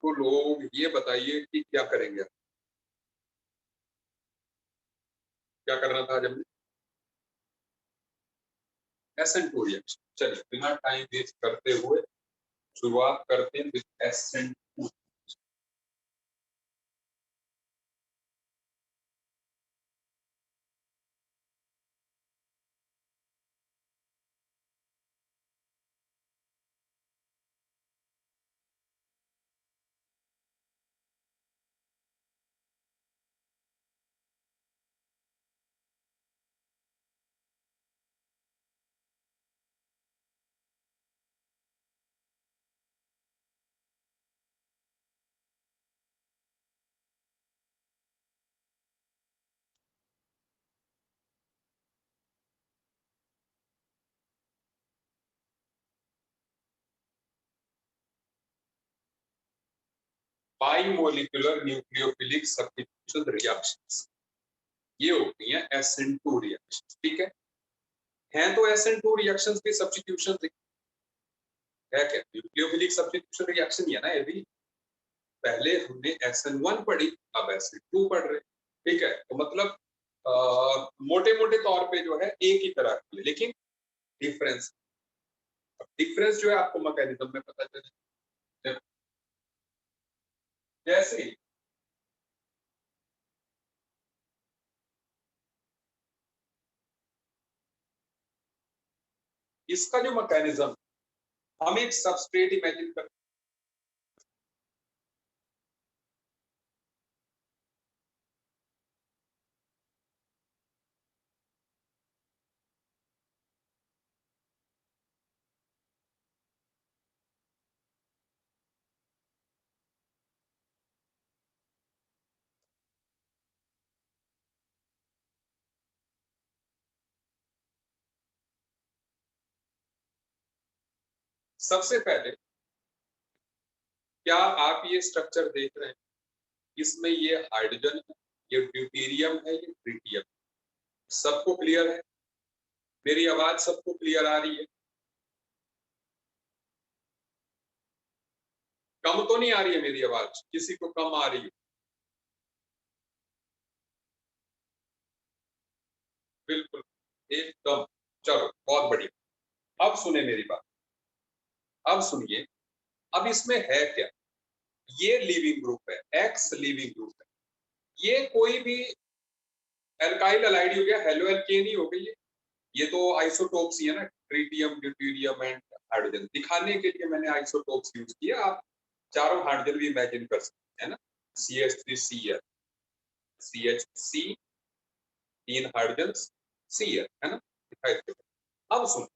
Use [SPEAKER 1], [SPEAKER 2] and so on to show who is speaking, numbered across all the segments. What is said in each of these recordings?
[SPEAKER 1] तो लोग ये बताइए कि क्या करेंगे, क्या करना था जब एसेंट रिएक्शन। चलिए बिना टाइम वेस्ट करते हुए शुरुआत करते हैं with ascent. Bimolecular nucleophilic substitution reactions, ये होती हैं SN2 रिएक्शंस। ठीक है, हैं तो SN2 रिएक्शंस भी सब्स्टिट्यूशन है क्या, न्यूक्लियोफिलिक सब्स्टिट्यूशन रिएक्शन ही है ना ये भी। पहले हमने SN1 पढ़ी, अब SN2 पढ़ रहे। ठीक है, तो मतलब मोटे मोटे तौर पे जो है एक ही तरह की है, लेकिन डिफरेंस डिफरेंस जो है आपको मैकेनिज्म में पता चले। जैसे इसका जो मैकेनिज्म, हम एक सबस्ट्रेट इमेजिन कर, सबसे पहले क्या आप ये स्ट्रक्चर देख रहे हैं, इसमें ये हाइड्रोजन है, ये ड्यूटेरियम है, ये ट्रिटियम। सबको क्लियर है? मेरी आवाज सबको क्लियर आ रही है? कम तो नहीं आ रही है मेरी आवाज? किसी को कम आ रही है? बिल्कुल एकदम। चलो बहुत बढ़िया, अब सुने मेरी बात, अब सुनिए। अब इसमें है क्या, ये लिविंग ग्रुप है, एक्स लिविंग ग्रुप है। ये कोई भी एल्काइल एलाइड हो गया, हेलो एल्केन ही हो गई है। ये तो आइसोटोप्स ही है ना, ट्रिटियम ड्यूटेरियम एंड हाइड्रोजन। दिखाने के लिए मैंने आइसोटोप्स यूज किया, आप चारों हाइड्रोजन भी इमेजिन कर सकते हैं ना। CH3Cl, CH3, 3 हाइड्रोजन, Cl है ना, दिखाई दे। अब सुन,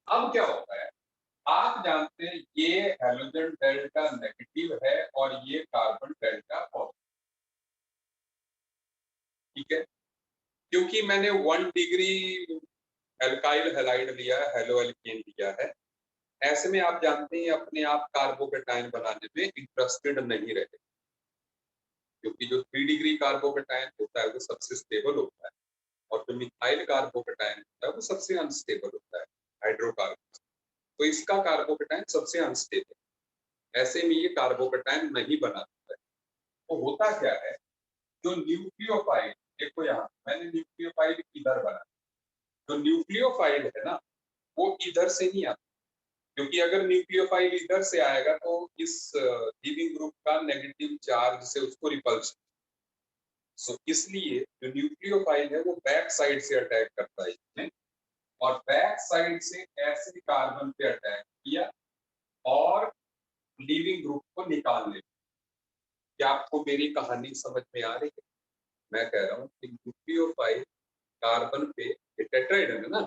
[SPEAKER 1] अब क्या होता है, आप जानते हैं ये हैलोजन डेल्टा नेगेटिव है और ये कार्बन डेल्टा पॉजिटिव। ठीक है, क्योंकि मैंने 1 डिग्री एल्काइल हैलाइड लिया है, हेलो एल्केन लिया है, ऐसे में आप जानते हैं अपने आप कार्बोकेटायन बनाने में इंटरेस्टेड नहीं रहते, क्योंकि जो 3 डिग्री कार्बोकेटायन होता है वो सबसे स्टेबल होता है, और जो मिथाइल कार्बोकेटायन होता है वो सबसे अनस्टेबल होता है, हाइड्रोकार्बन। तो इसका कार्बोकेटायन सबसे अनस्टेबल, ऐसे में ये कार्बोकेटायन नहीं बनाता है। तो होता क्या है, जो न्यूक्लियोफाइल, देखो यहाँ मैंने न्यूक्लियोफाइल इधर बना, जो न्यूक्लियोफाइल है ना वो इधर से नहीं आता, क्योंकि अगर न्यूक्लियोफाइल इधर से आएगा तो इस लीविंग ग्रुप का नेगेटिव चार्ज से उसको रिपल्शन। सो इसलिए जो न्यूक्लियोफाइल है वो बैक साइड से अटैक करता है इसमें, और बैक साइड से ऐसे कार्बन पे अटैक किया और लीविंग ग्रुप को निकालने। क्या आपको मेरी कहानी समझ में आ रही है? मैं कह रहा हूँ कि न्यूक्लियोफाइल कार्बन पे टेट्राहेड्रल है ना,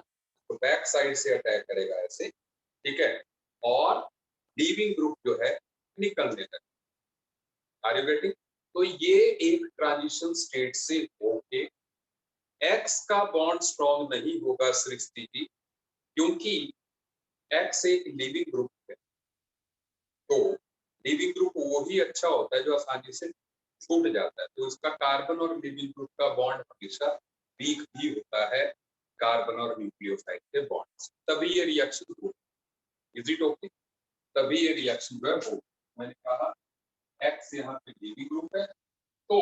[SPEAKER 1] तो बैक साइड से अटैक करेगा ऐसे। ठीक है, और लीविंग ग्रुप जो है निकलने लगे। Are you getting? तो ये एक ट्रांजिशन स्टेट से होके एक्स का बॉन्ड स्ट्रॉन्ग नहीं होगा सृष्टि जी, क्योंकि एक्स एक लिविंग ग्रुप है। तो लिविंग ग्रुप वो ही अच्छा होता है जो आसानी से छूट जाता है, तो इसका कार्बन और लिविंग ग्रुप का बॉन्ड हमेशा वीक भी होता है कार्बन और न्यूक्लियोसाइड के बॉन्ड से, तभी ये रिएक्शन हो। Is it okay? तभी ये रिएक्शन जो है हो, मैंने कहा एक्स यहाँ पे लीविंग ग्रुप है। तो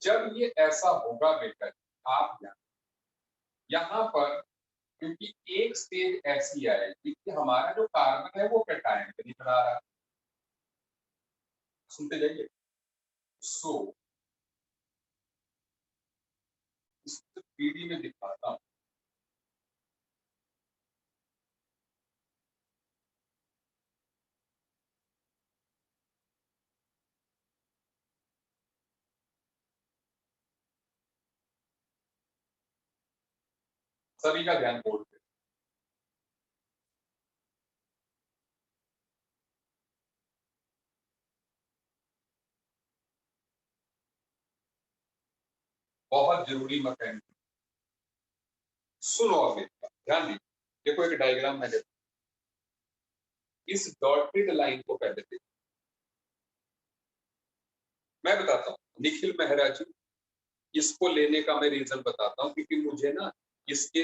[SPEAKER 1] जब ये ऐसा होगा बेटा, आप यहाँ पर क्योंकि एक स्टेज ऐसी आएगी कि हमारा जो कार्बन है वो कैटायन नहीं बना रहा। सुनते जाइए। सो इस पीडी में दिखाता हूँ। सभी का ध्यान बोर्ड पे। बहुत जरूरी मैकेनिज्म सुनो। अब ध्यान दीजिए, देखो एक डायग्राम मैंने, इस डॉटेड लाइन को पहले देखो। मैं बताता हूँ निखिल मेहरा जी, इसको लेने का मैं रीजन बताता हूँ क्योंकि मुझे ना इसके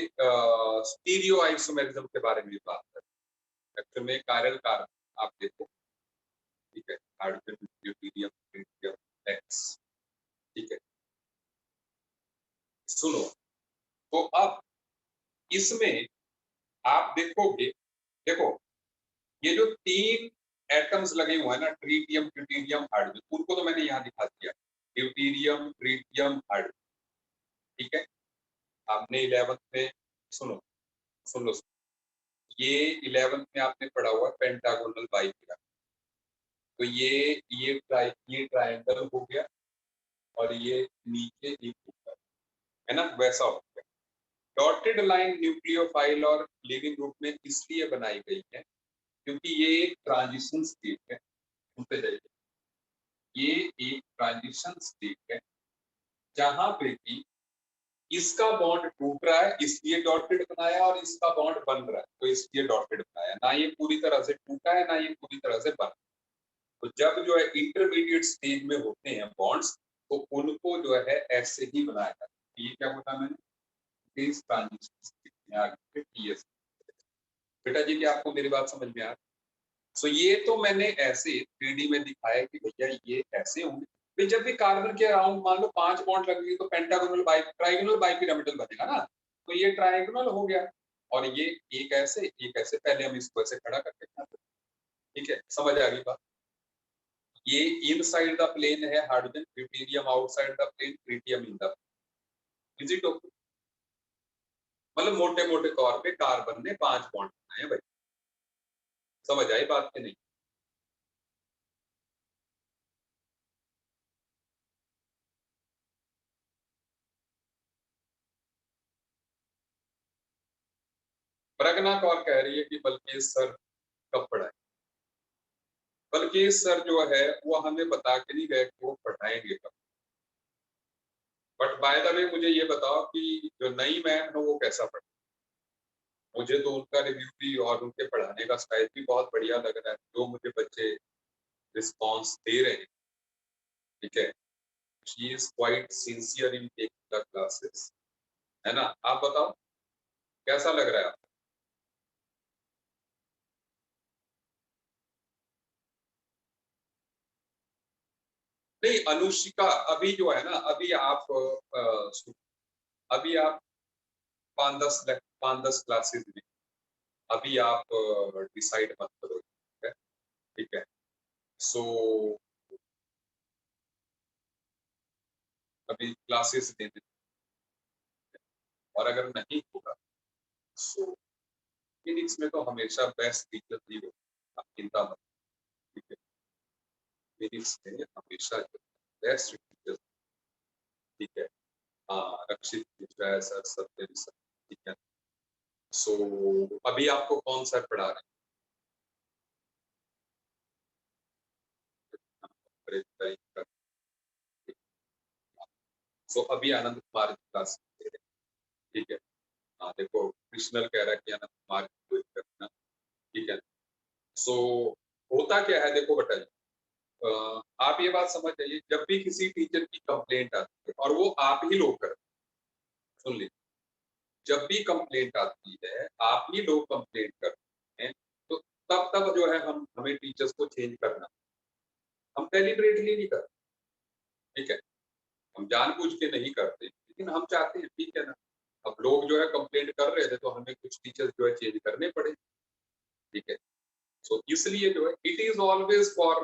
[SPEAKER 1] स्टीरियो आइसोमेरिज्म के बारे में बात करनी है। में कायरल कार्बन आप देखो, ठीक है, हाइड्रोजन ड्यूटेरियम ट्रिटियम एक्स, ठीक है। सुनो, तो अब इसमें आप देखोगे, देखो ये जो तीन एटम्स लगे हुए हैं ना, ट्रिटियम ट्रिटियम हाइड्रोजन, उनको तो मैंने यहाँ दिखा दिया, ड्यूटेरियम ट्रिटियम हाइड्रोजन, ठीक है। आपने 11th में, सुनो सुन लो, ये 11th में आपने पढ़ा हुआ पेंटागोनल बाइपिरामिड। तो ये ट्रायंगल हो गया और ये नीचे एक ऊपर, है ना, वैसा हो गया। डॉटेड लाइन न्यूक्लियोफाइल और लिविंग ग्रुप में इसलिए बनाई गई है क्योंकि ये एक ट्रांजिशन स्टेट है। सुनते जाइए, ये एक ट्रांजिशन स्टेट है जहां पे कि इसका बॉन्ड टूट रहा है इसलिए डॉटेड बनाया, और इसका बॉन्ड बन रहा है तो इसलिए डॉटेड बनाया। ना ये पूरी तरह से टूटा है, ना ये पूरी तरह से बना। तो जब जो है इंटरमीडिएट स्टेज में होते हैं बॉन्ड्स, तो उनको जो है ऐसे ही बनाया जाता है। ये क्या बोला मैंने, इस ट्रांजिशन स्टेज में आगे टीएस। बेटा जी, क्या आपको मेरी बात समझ में आ रही? सो ये तो मैंने ऐसे 3D में दिखाया कि भैया ये ऐसे होंगे। फिर जब भी कार्बन के अराउंड मान लो 5 बॉन्ड लगेंगे तो पेंटागोनल ट्राइगोनल बाइपिरामिडल बनेगा ना। तो ये ट्राइगोनल हो गया, और ये एक ऐसे पहले हम इसको ऐसे खड़ा करके दिखाते हैं। ठीक है, समझ आ गई बात। ये इनसाइड द प्लेन है hydrogen, deuterium outside the plane, tritium in the, is it okay? मतलब मोटे मोटे तौर पे कार्बन ने 5 बॉन्ड बनाए भाई। समझ आई बात की नहीं? प्रज्ञा कौर कह रही है कि बल्कि सर कब पढ़ाए। बल्कि सर जो है वो हमें बता के नहीं गए कि वो पढ़ाएंगे कब। बट बाय द वे मुझे ये बताओ कि जो नई मैम है वो कैसा पढ़ा। मुझे तो उनका रिव्यू भी और उनके पढ़ाने का स्टाइल भी बहुत बढ़िया लग रहा है, जो मुझे बच्चे रिस्पॉन्स दे रहे हैं, ठीक है। She is quite sincere in taking the classes, है ना। आप बताओ कैसा लग रहा है आपको? नहीं अनुष्का, अभी जो है ना, अभी आप 5-10 क्लासेस में, अभी आप डिसाइड मत करो, ठीक है, ठीक है। सो अभी क्लासेस देने, और अगर नहीं होगा सो फिनिक्स में तो हमेशा बेस्ट टीचर ही हो, आप चिंता मत, ठीक है। फिनिक्स में हमेशा बेस्ट टीचर, ठीक है। हाँ, रक्षित मिश्रा है सर, सत्यम सर, ठीक है। सो अभी आपको कौन सर पढ़ा रहे हैं? सो अभी आनंद कुमार क्लास, ठीक है। हाँ देखो, कृष्णल कह रहा है कि आनंद कुमार को करना, ठीक है। सो होता क्या है, देखो बेटा जी, आप ये बात समझ जाइए, जब भी किसी टीचर की कंप्लेंट आती है और वो आप ही लोग करते हैं, सुन लीजिए, जब भी कंप्लेंट आती है आप ही लोग कंप्लेंट करते हैं, तो तब तब जो है हमें टीचर्स को चेंज करना, हम डेलिबरेटली नहीं करते, ठीक है, हम जानबूझ के नहीं करते, लेकिन हम चाहते हैं, ठीक है ना। अब लोग जो है कंप्लेंट कर रहे थे तो हमें कुछ टीचर्स जो है चेंज करने पड़े, ठीक है। सो इसलिए जो है इट इज ऑलवेज फॉर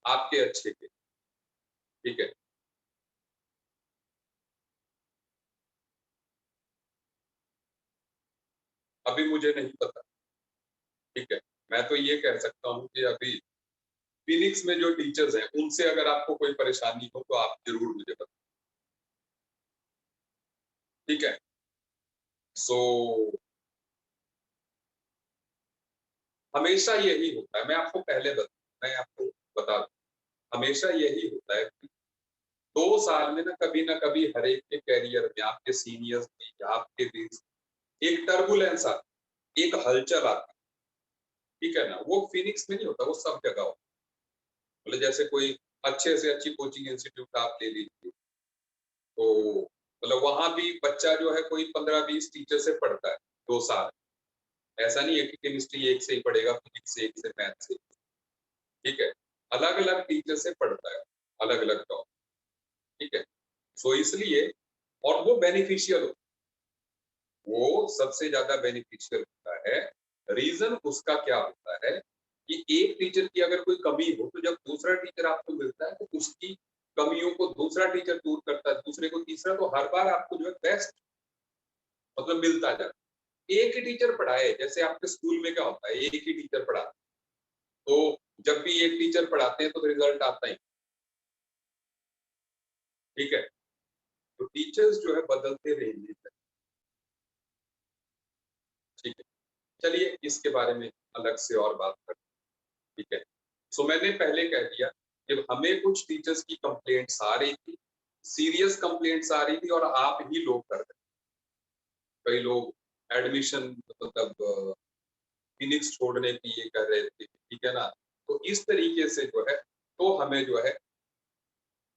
[SPEAKER 1] आपके अच्छे के, ठीक है। अभी मुझे नहीं पता, ठीक है, मैं तो ये कह सकता हूँ कि अभी फिनिक्स में जो टीचर्स हैं उनसे अगर आपको कोई परेशानी हो तो आप जरूर मुझे बताएं, ठीक है। सो हमेशा यही होता है, मैं आपको बता दूं, हमेशा यही होता है कि 2 साल में ना कभी हर एक के कैरियर में, आपके सीनियर्स में या आपके बीच एक टर्बुलेंस आती, एक हलचल आती, ठीक है ना। वो फिनिक्स में नहीं होता, वो सब जगह होता है। मतलब जैसे कोई अच्छे से अच्छी कोचिंग इंस्टीट्यूट आप ले लीजिए, तो मतलब वहां भी बच्चा जो है कोई 15-20 टीचर से पढ़ता है 2 साल। ऐसा नहीं है कि केमिस्ट्री एक से ही पढ़ेगा, फिजिक्स से एक से, मैथ से, ठीक है। अलग अलग टीचर से पढ़ता है, अलग अलग टॉपिक, ठीक है। सो इसलिए, और वो बेनिफिशियल होता है, वो सबसे ज्यादा बेनिफिशियल होता है। रीजन उसका क्या होता है कि एक टीचर की अगर कोई कमी हो तो जब दूसरा टीचर आपको मिलता है तो उसकी कमियों को दूसरा टीचर दूर करता है, दूसरे को तीसरा, तो हर बार आपको जो है बेस्ट मतलब मिलता जाता है। एक ही टीचर पढ़ाए, जैसे आपके स्कूल में क्या होता है, एक ही टीचर पढ़ाता है, तो जब भी एक टीचर पढ़ाते हैं तो रिजल्ट आता ही, ठीक है। तो टीचर्स जो है बदलते रहेंगे, ठीक है। चलिए इसके बारे में अलग से और बात करते हैं, ठीक है। सो मैंने पहले कह दिया कि हमें कुछ टीचर्स की कंप्लेंट्स आ रही थी, सीरियस कंप्लेंट्स आ रही थी, और आप ही लोग कर रहे थे। कई लोग एडमिशन मतलब फिनिक्स छोड़ने की ये कह रहे थे, ठीक है ना। तो इस तरीके से जो है, तो हमें जो है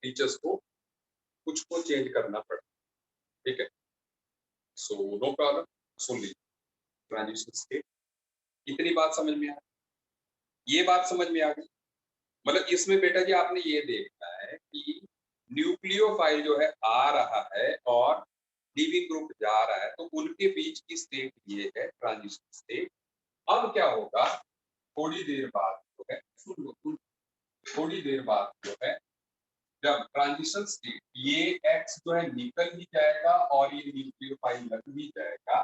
[SPEAKER 1] टीचर्स को कुछ को चेंज करना पड़ा, ठीक है। सो नो प्रॉब्लम, सुन लीजिए। ट्रांजिशन स्टेट, इतनी बात समझ में आ, ये बात समझ में आ गई। मतलब इसमें बेटा जी आपने ये देखना है कि न्यूक्लियोफाइल जो है आ रहा है और लीविंग ग्रुप जा रहा है, तो उनके बीच की स्टेट ये है ट्रांजिशन स्टेट। अब क्या होगा, थोड़ी देर बाद जो है, सुन लो सुन, थोड़ी देर बाद जो है, जब ट्रांजिशन स्टेट ये एक्स जो है निकल ही जाएगा और ये न्यूक्लियोफाइल लग भी जाएगा,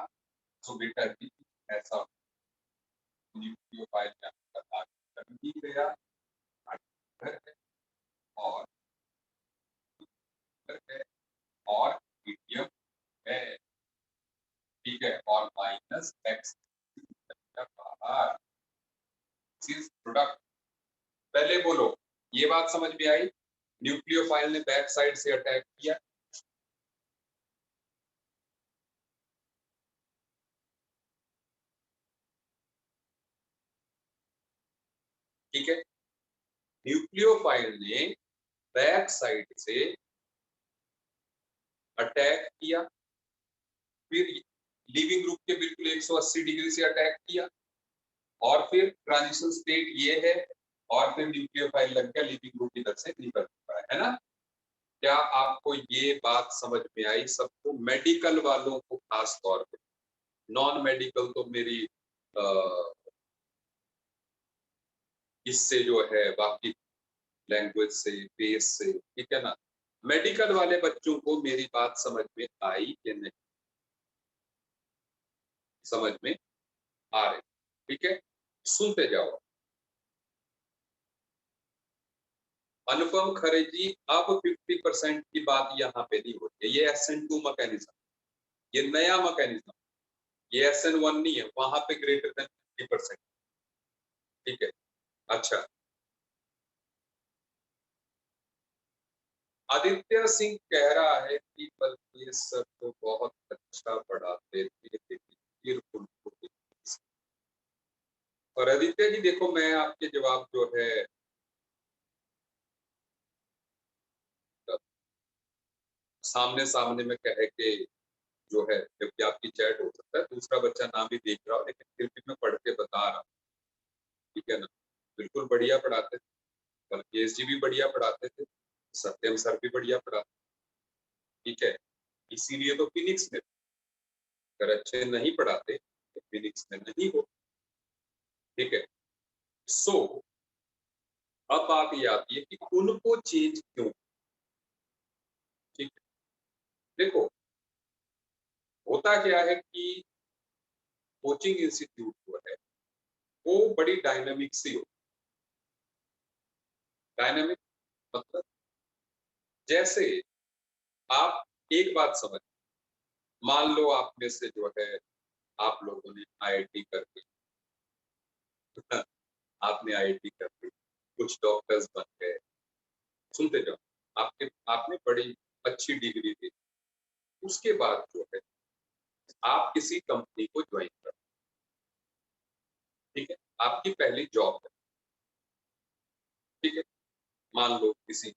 [SPEAKER 1] तो बेटा जी ऐसा न्यूक्लियोफाइल का लग भी गया, और है, और मीडियम है, ठीक है, और माइनस एक्स बाहर, प्रोडक्ट। पहले बोलो, ये बात समझ में आई, न्यूक्लियोफाइल ने बैक साइड से अटैक किया, ठीक है। न्यूक्लियोफाइल ने बैक साइड से अटैक किया, फिर लिविंग ग्रुप के बिल्कुल 180 डिग्री से अटैक किया, और फिर ट्रांजिशन स्टेट ये है, और फिर न्यूक्लियोफाइल लग गया, लिविंग ग्रुप इधर से निकल चुका है ना। क्या आपको ये बात समझ में आई सबको, मेडिकल वालों को खास तौर पे, नॉन मेडिकल तो मेरी इससे जो है बाकी लैंग्वेज से, बेस से, ठीक है ना। मेडिकल वाले बच्चों को मेरी बात समझ में आई कि नहीं, समझ में आ रही, ठीक है। सुनते जाओ। अनुपम खरे जी, अब 50% की बात यहाँ पे नहीं होती है, ये SN2 मैकेनिज्म, ये नया मैकेनिज्म, ये SN1 नहीं है, वहां पे ग्रेटर देन 50%, ठीक है। अच्छा, आदित्य सिंह कह रहा है कि बल्कि सर तो बहुत अच्छा पढ़ाते थे, लेकिन फिर उनको, और आदित्य जी देखो, मैं आपके जवाब जो है सामने सामने में कह के जो है, जबकि आपकी चैट हो सकता है दूसरा बच्चा ना भी देख रहा हो, लेकिन फिर भी मैं पढ़ के बता रहा हूँ, ठीक है ना। बिल्कुल बढ़िया पढ़ाते थे, बल्कि एस जी भी बढ़िया पढ़ाते थे, सत्यम सर भी बढ़िया पढ़ाते, ठीक है। इसीलिए तो फिनिक्स में, अगर अच्छे नहीं पढ़ाते तो फिनिक्स में नहीं हो, ठीक है। सो अब बात ये आती है कि उनको चेंज क्यों, ठीक है। देखो, होता क्या है कि कोचिंग इंस्टीट्यूट जो है वो बड़ी डायनामिक सी हो, डायनामिक मतलब जैसे आप एक बात समझ, मान लो आप में से जो है, आप लोगों ने आईआईटी कर ली, आपने आईआईटी कर ली, कुछ डॉक्टर्स बन गए, सुनते जाओ, आपके आपने बड़ी अच्छी डिग्री ली, उसके बाद जो है आप किसी कंपनी को ज्वाइन कर, ठीक है, आपकी पहली जॉब है, ठीक है। मान लो किसी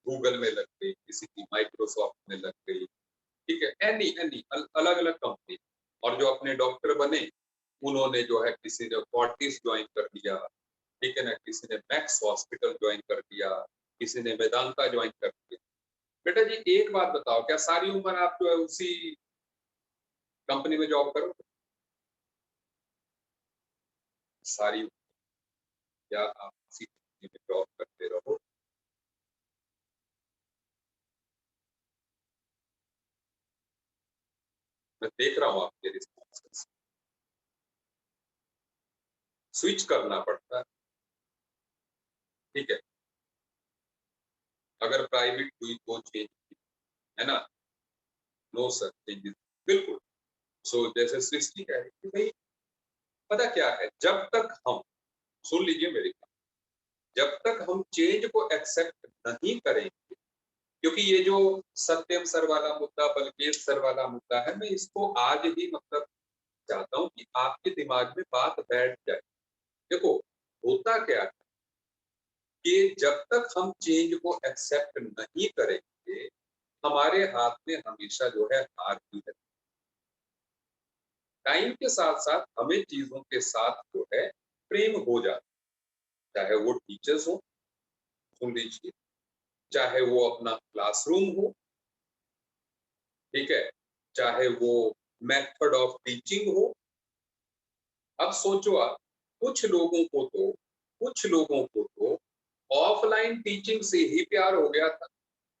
[SPEAKER 1] गूगल में लग गई, किसी की माइक्रोसॉफ्ट में लग गई, ठीक है, एनी एनी अलग अलग कंपनी। और जो अपने डॉक्टर बने उन्होंने जो है किसी ने फोर्टिस ज्वाइन कर लिया, ठीक है ना, किसी ने मैक्स हॉस्पिटल ज्वाइन कर दिया, किसी ने वेदांता ज्वाइन कर दिया। बेटा जी एक बात बताओ, क्या सारी उम्र आप जो है उसी कंपनी में जॉब करोगे? सारी उम्र या आप उसी कंपनी में जॉब करते रहो? मैं देख रहा हूँ आपके रिस्पॉन्सेस, स्विच करना पड़ता है, ठीक है। अगर प्राइवेट हुई तो चेंज, है ना? नो सर चेंजेस, बिल्कुल। सो जैसे सृष्टि कह रही कि भाई पता क्या है, जब तक हम, सुन लीजिए मेरी बात, जब तक हम चेंज को एक्सेप्ट नहीं करेंगे, क्योंकि ये जो सत्यम सर वाला मुद्दा, बल्केश सर वाला मुद्दा है, मैं इसको आज ही मतलब चाहता हूँ कि आपके दिमाग में बात बैठ जाए। देखो, होता क्या है कि जब तक हम चेंज को एक्सेप्ट नहीं करेंगे, हमारे हाथ में हमेशा जो है हार ही है। टाइम के साथ साथ हमें चीजों के साथ जो है प्रेम हो जाता है, चाहे वो टीचर्स हो, सुन लीजिए, चाहे वो अपना क्लासरूम हो, ठीक है, चाहे वो मेथड ऑफ टीचिंग हो। अब सोचो आप, कुछ लोगों को तो कुछ लोगों को तो ऑफलाइन टीचिंग से ही प्यार हो गया था,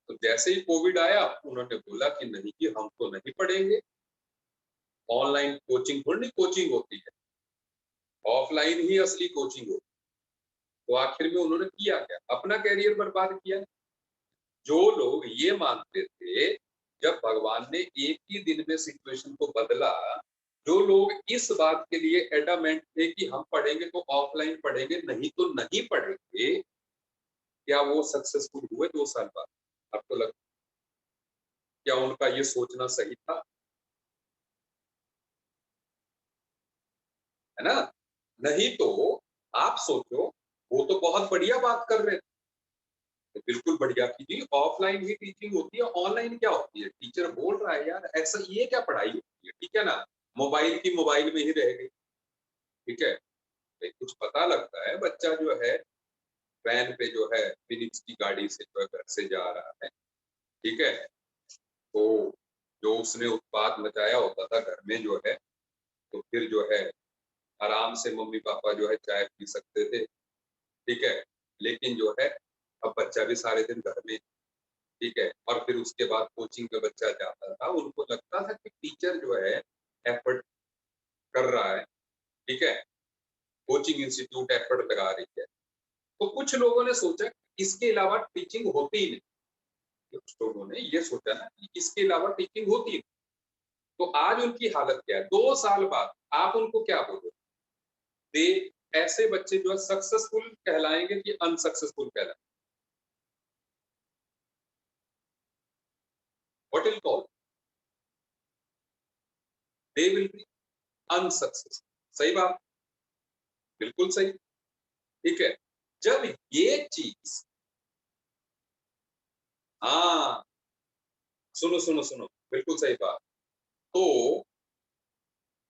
[SPEAKER 1] तो जैसे ही कोविड आया उन्होंने बोला कि नहीं कि हम तो नहीं पढ़ेंगे, ऑनलाइन कोचिंग थोड़ी कोचिंग होती है, ऑफलाइन ही असली कोचिंग होती है। तो आखिर में उन्होंने किया क्या, अपना कैरियर बर्बाद किया। जो लोग ये मानते थे, जब भगवान ने एक ही दिन में सिचुएशन को बदला, जो लोग इस बात के लिए एडामेंट थे कि हम पढ़ेंगे तो ऑफलाइन पढ़ेंगे, नहीं तो नहीं पढ़ेंगे, क्या वो सक्सेसफुल हुए 2 साल बाद? आपको लगता, क्या उनका ये सोचना सही था? है ना? नहीं तो आप सोचो, वो तो बहुत बढ़िया बात कर रहे थे, तो बिल्कुल बढ़िया कीजिए, ऑफलाइन ही टीचिंग होती है, ऑनलाइन क्या होती है? टीचर बोल रहा है यार, ऐसा ये क्या पढ़ाई होती है, ठीक है ना? मोबाइल की मोबाइल में ही रह गई, ठीक है। तो कुछ पता लगता है, बच्चा जो है वैन पे जो है फिनिक्स की गाड़ी से जो है घर से जा रहा है, ठीक है। तो जो उसने उत्पाद मचाया होता था घर में जो है, तो फिर जो है आराम से मम्मी पापा जो है चाय पी सकते थे, ठीक है। लेकिन जो है अब बच्चा भी सारे दिन घर में, ठीक है, और फिर उसके बाद कोचिंग में बच्चा जाता था, उनको लगता था कि टीचर जो है एफर्ट कर रहा है, ठीक है, कोचिंग इंस्टीट्यूट एफर्ट लगा रही है। तो कुछ लोगों ने सोचा कि इसके अलावा टीचिंग होती ही नहीं, कुछ लोगों ने ये सोचा ना कि इसके अलावा टीचिंग होती ही नहीं। तो आज उनकी हालत क्या है, 2 साल बाद आप उनको क्या बोलोगे? दे ऐसे बच्चे जो है सक्सेसफुल कहलाएंगे कि अनसक्सेसफुल कहलाएंगे? What will call, they will be unsuccessful. सही बात, बिल्कुल सही, ठीक है। जब ये चीज, हाँ, सुनो सुनो सुनो, बिल्कुल सही बात। तो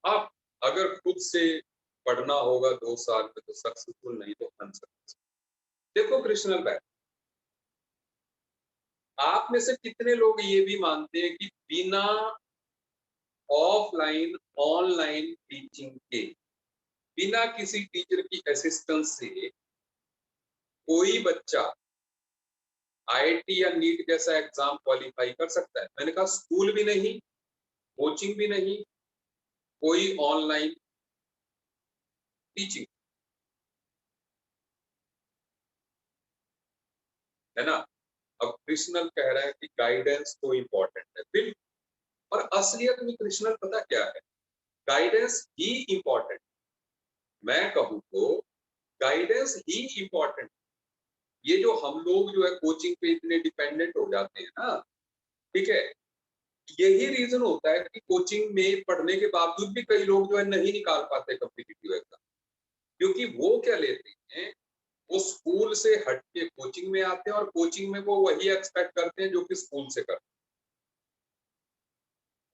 [SPEAKER 1] आप अगर खुद से पढ़ना होगा 2 साल में तो सक्सेसफुल, नहीं तो अनसक्सेसफुल। देखो कृष्णल भाई, आप में से कितने लोग ये भी मानते हैं कि बिना ऑफलाइन ऑनलाइन टीचिंग के, बिना किसी टीचर की असिस्टेंस से कोई बच्चा आईआईटी या नीट जैसा एग्जाम क्वालिफाई कर सकता है? मैंने कहा स्कूल भी नहीं, कोचिंग भी नहीं, कोई ऑनलाइन टीचिंग, है ना। अब कृष्णल कह रहा है कि गाइडेंस तो इम्पोर्टेंट है, बिल्कुल। और असलियत में कृष्णल पता क्या है, गाइडेंस ही इम्पोर्टेंट। मैं कहूँ तो गाइडेंस ही इम्पोर्टेंट। ये जो हम लोग जो है कोचिंग पे इतने डिपेंडेंट हो जाते हैं ना, ठीक है, यही रीजन होता है कि कोचिंग में पढ़ने के बावजूद भी कई लोग जो है नहीं निकाल पाते कॉम्पिटिटिव एग्जाम, क्योंकि वो क्या लेते हैं, वो स्कूल से हट के कोचिंग में आते हैं और कोचिंग में वो वही एक्सपेक्ट करते हैं जो कि स्कूल से करते हैं।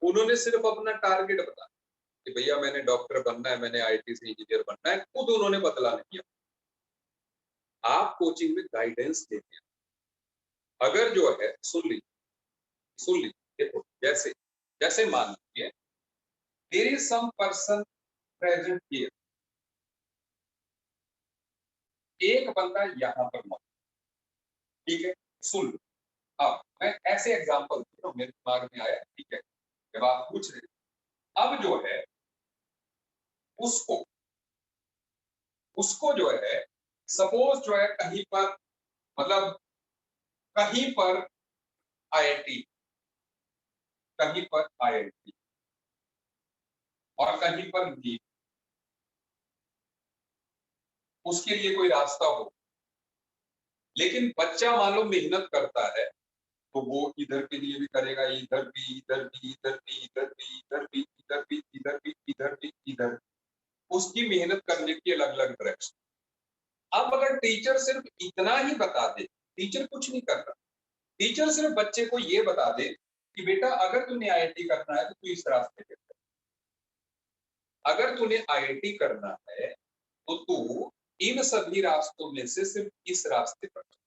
[SPEAKER 1] उन्होंने सिर्फ अपना टारगेट बताया कि भैया मैंने डॉक्टर बनना है, मैंने आईटी से इंजीनियर बनना है, खुद उन्होंने बदला नहीं किया। आप कोचिंग में गाइडेंस देते हैं। अगर जो है सुन ली, देखो जैसे जैसे मान लीजिए there is some person present here, एक बंदा यहाँ पर मौजूद, ठीक है, सुन लो। अब मैं ऐसे एग्जांपल दे रहा हूँ, मेरे दिमाग में आया, ठीक है, जब आप पूछ रहे अब जो है उसको उसको जो है सपोज जो है कहीं पर, मतलब कहीं पर आईआईटी, कहीं पर आईआईटी और कहीं पर नीट, उसके लिए कोई रास्ता हो, लेकिन बच्चा मान लो मेहनत करता है तो वो इधर के लिए भी करेगा, इधर भी, इधर भी, इधर भी, इधर भी, इधर भी, इधर भी, इधर भी, इधर भी, इधर, उसकी मेहनत करने की अलग अलग डायरेक्शन। अब अगर टीचर सिर्फ इतना ही बता दे, टीचर कुछ नहीं कर रहा, टीचर सिर्फ बच्चे को ये बता दे कि बेटा अगर तूने आईआईटी करना है तो तू इस रास्ते पे चल, अगर तूने आईआईटी करना है तो तू इन सभी रास्तों में से सिर्फ इस रास्ते पर चल,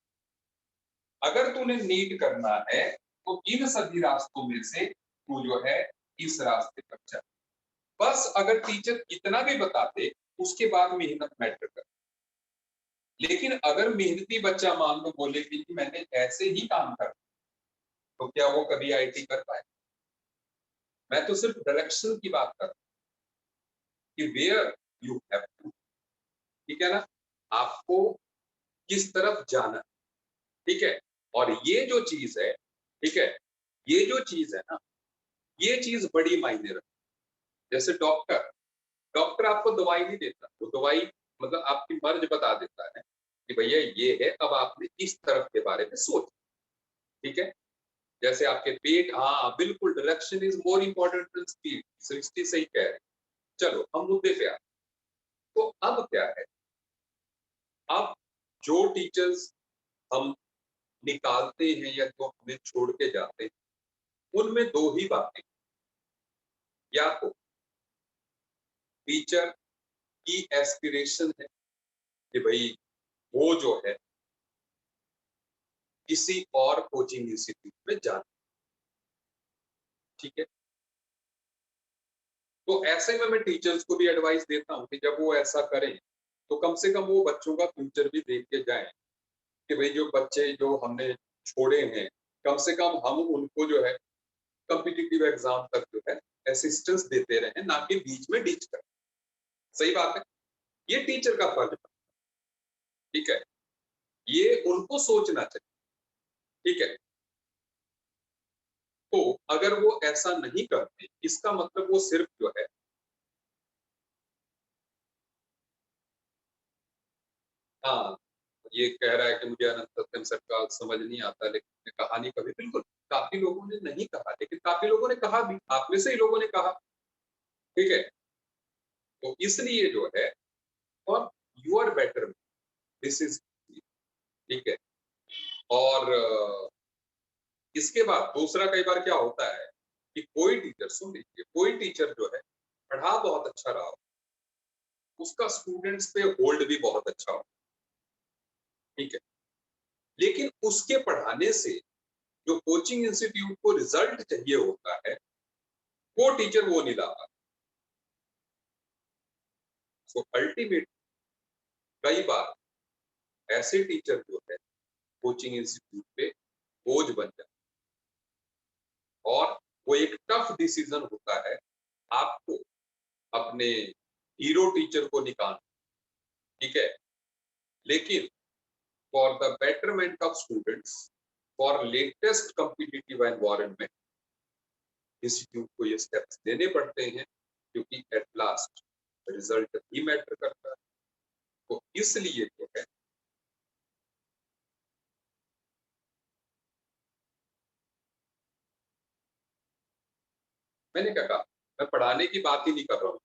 [SPEAKER 1] अगर तूने नीट करना है तो इन सभी रास्तों में से तू जो है इस रास्ते पर चल। बस अगर टीचर इतना भी बताते, उसके बाद मेहनत मैटर कर। लेकिन अगर मेहनती बच्चा मान लो बोले कि मैंने ऐसे ही काम करना, तो क्या वो कभी आईआईटी कर पाए? मैं तो सिर्फ डायरेक्शन की बात कर रहा हूं कि वेयर यू हैव टू, ठीक है ना, आपको किस तरफ जाना, ठीक है। और ये जो चीज है, ठीक है, ये जो चीज है ना, ये चीज बड़ी मायने रखती है। जैसे डॉक्टर, डॉक्टर आपको दवाई नहीं देता, वो दवाई मतलब आपकी मर्ज बता देता है कि भैया ये है, अब आपने इस तरफ के बारे में सोच, ठीक है। जैसे आपके पेट, हाँ बिल्कुल, direction is more important than speed, Srishti सही कह रहे हैं। चलो हम मुद्दे पे आते, तो अब क्या है, अब जो टीचर्स हम निकालते हैं या जो हमें छोड़ के जाते हैं, उनमें दो ही बातें, या तो टीचर की एस्पिरेशन है कि भाई वो जो है किसी और कोचिंग इंस्टीट्यूट में जाना, ठीक है। तो ऐसे में मैं टीचर्स को भी एडवाइस देता हूँ कि जब वो ऐसा करें तो कम से कम वो बच्चों का फ्यूचर भी देख के जाएं कि भाई जो बच्चे जो हमने छोड़े हैं, कम से कम हम उनको जो है कॉम्पिटिटिव एग्जाम तक जो है असिस्टेंस देते रहे, ना कि बीच में डिच कर। सही बात है, ये टीचर का फर्ज है, ठीक है, ये उनको सोचना चाहिए, ठीक है। तो अगर वो ऐसा नहीं करते, इसका मतलब वो सिर्फ जो है, हाँ, ये कह रहा है कि मुझे अनंत सत्यम सर का समझ नहीं आता, लेकिन कहानी कभी, बिल्कुल, काफी लोगों ने नहीं कहा, लेकिन काफी लोगों ने कहा भी, आप में से ही लोगों ने कहा, ठीक है। तो इसलिए जो है, और you are better, this is, ठीक है। और इसके बाद दूसरा कई बार क्या होता है कि कोई टीचर, सुन लीजिए, कोई टीचर जो है पढ़ा बहुत अच्छा रहा हो, उसका स्टूडेंट्स पे होल्ड भी बहुत अच्छा हो, ठीक है, लेकिन उसके पढ़ाने से जो कोचिंग इंस्टीट्यूट को रिजल्ट चाहिए होता है वो टीचर वो नहीं ला पाता। सो अल्टीमेट कई बार ऐसे टीचर जो है कोचिंग इंस्टीट्यूट पे बोझ बन जाते और वो एक टफ डिसीजन होता है आपको अपने हीरो टीचर को निकालना, ठीक है। लेकिन for the betterment of students, for latest competitive environment, institute को ये स्टेप्स लेने पड़ते हैं क्योंकि at last result he matter करता है। तो इसलिए जो है मैंने क्या कहा, मैं पढ़ाने की बात ही नहीं कर रहा हूँ,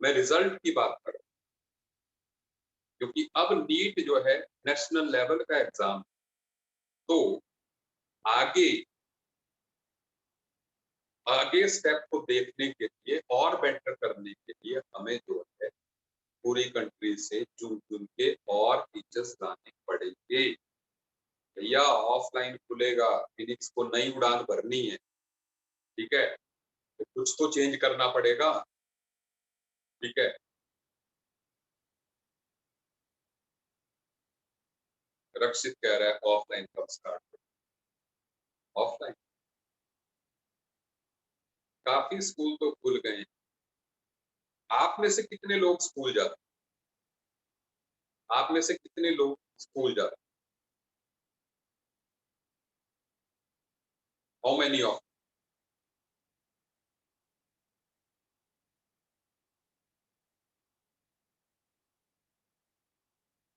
[SPEAKER 1] मैं रिजल्ट की बात कर रहा हूँ। क्योंकि अब नीट जो है नेशनल लेवल का एग्जाम, तो आगे आगे स्टेप को देखने के लिए और बेटर करने के लिए हमें जो है पूरी कंट्री से चुन चुन के और टीचर्स लाने पड़ेंगे। भैया ऑफलाइन खुलेगा, फिनिक्स को नई उड़ान भरनी है, ठीक है, तो कुछ तो चेंज करना पड़ेगा, ठीक है। रक्षित कह रहा है ऑफलाइन कब स्टार्ट, ऑफलाइन काफी स्कूल तो खुल गए हैं। आप में से कितने लोग स्कूल जाते आप में से कितने लोग स्कूल जाते हाउ मेनी ऑफ,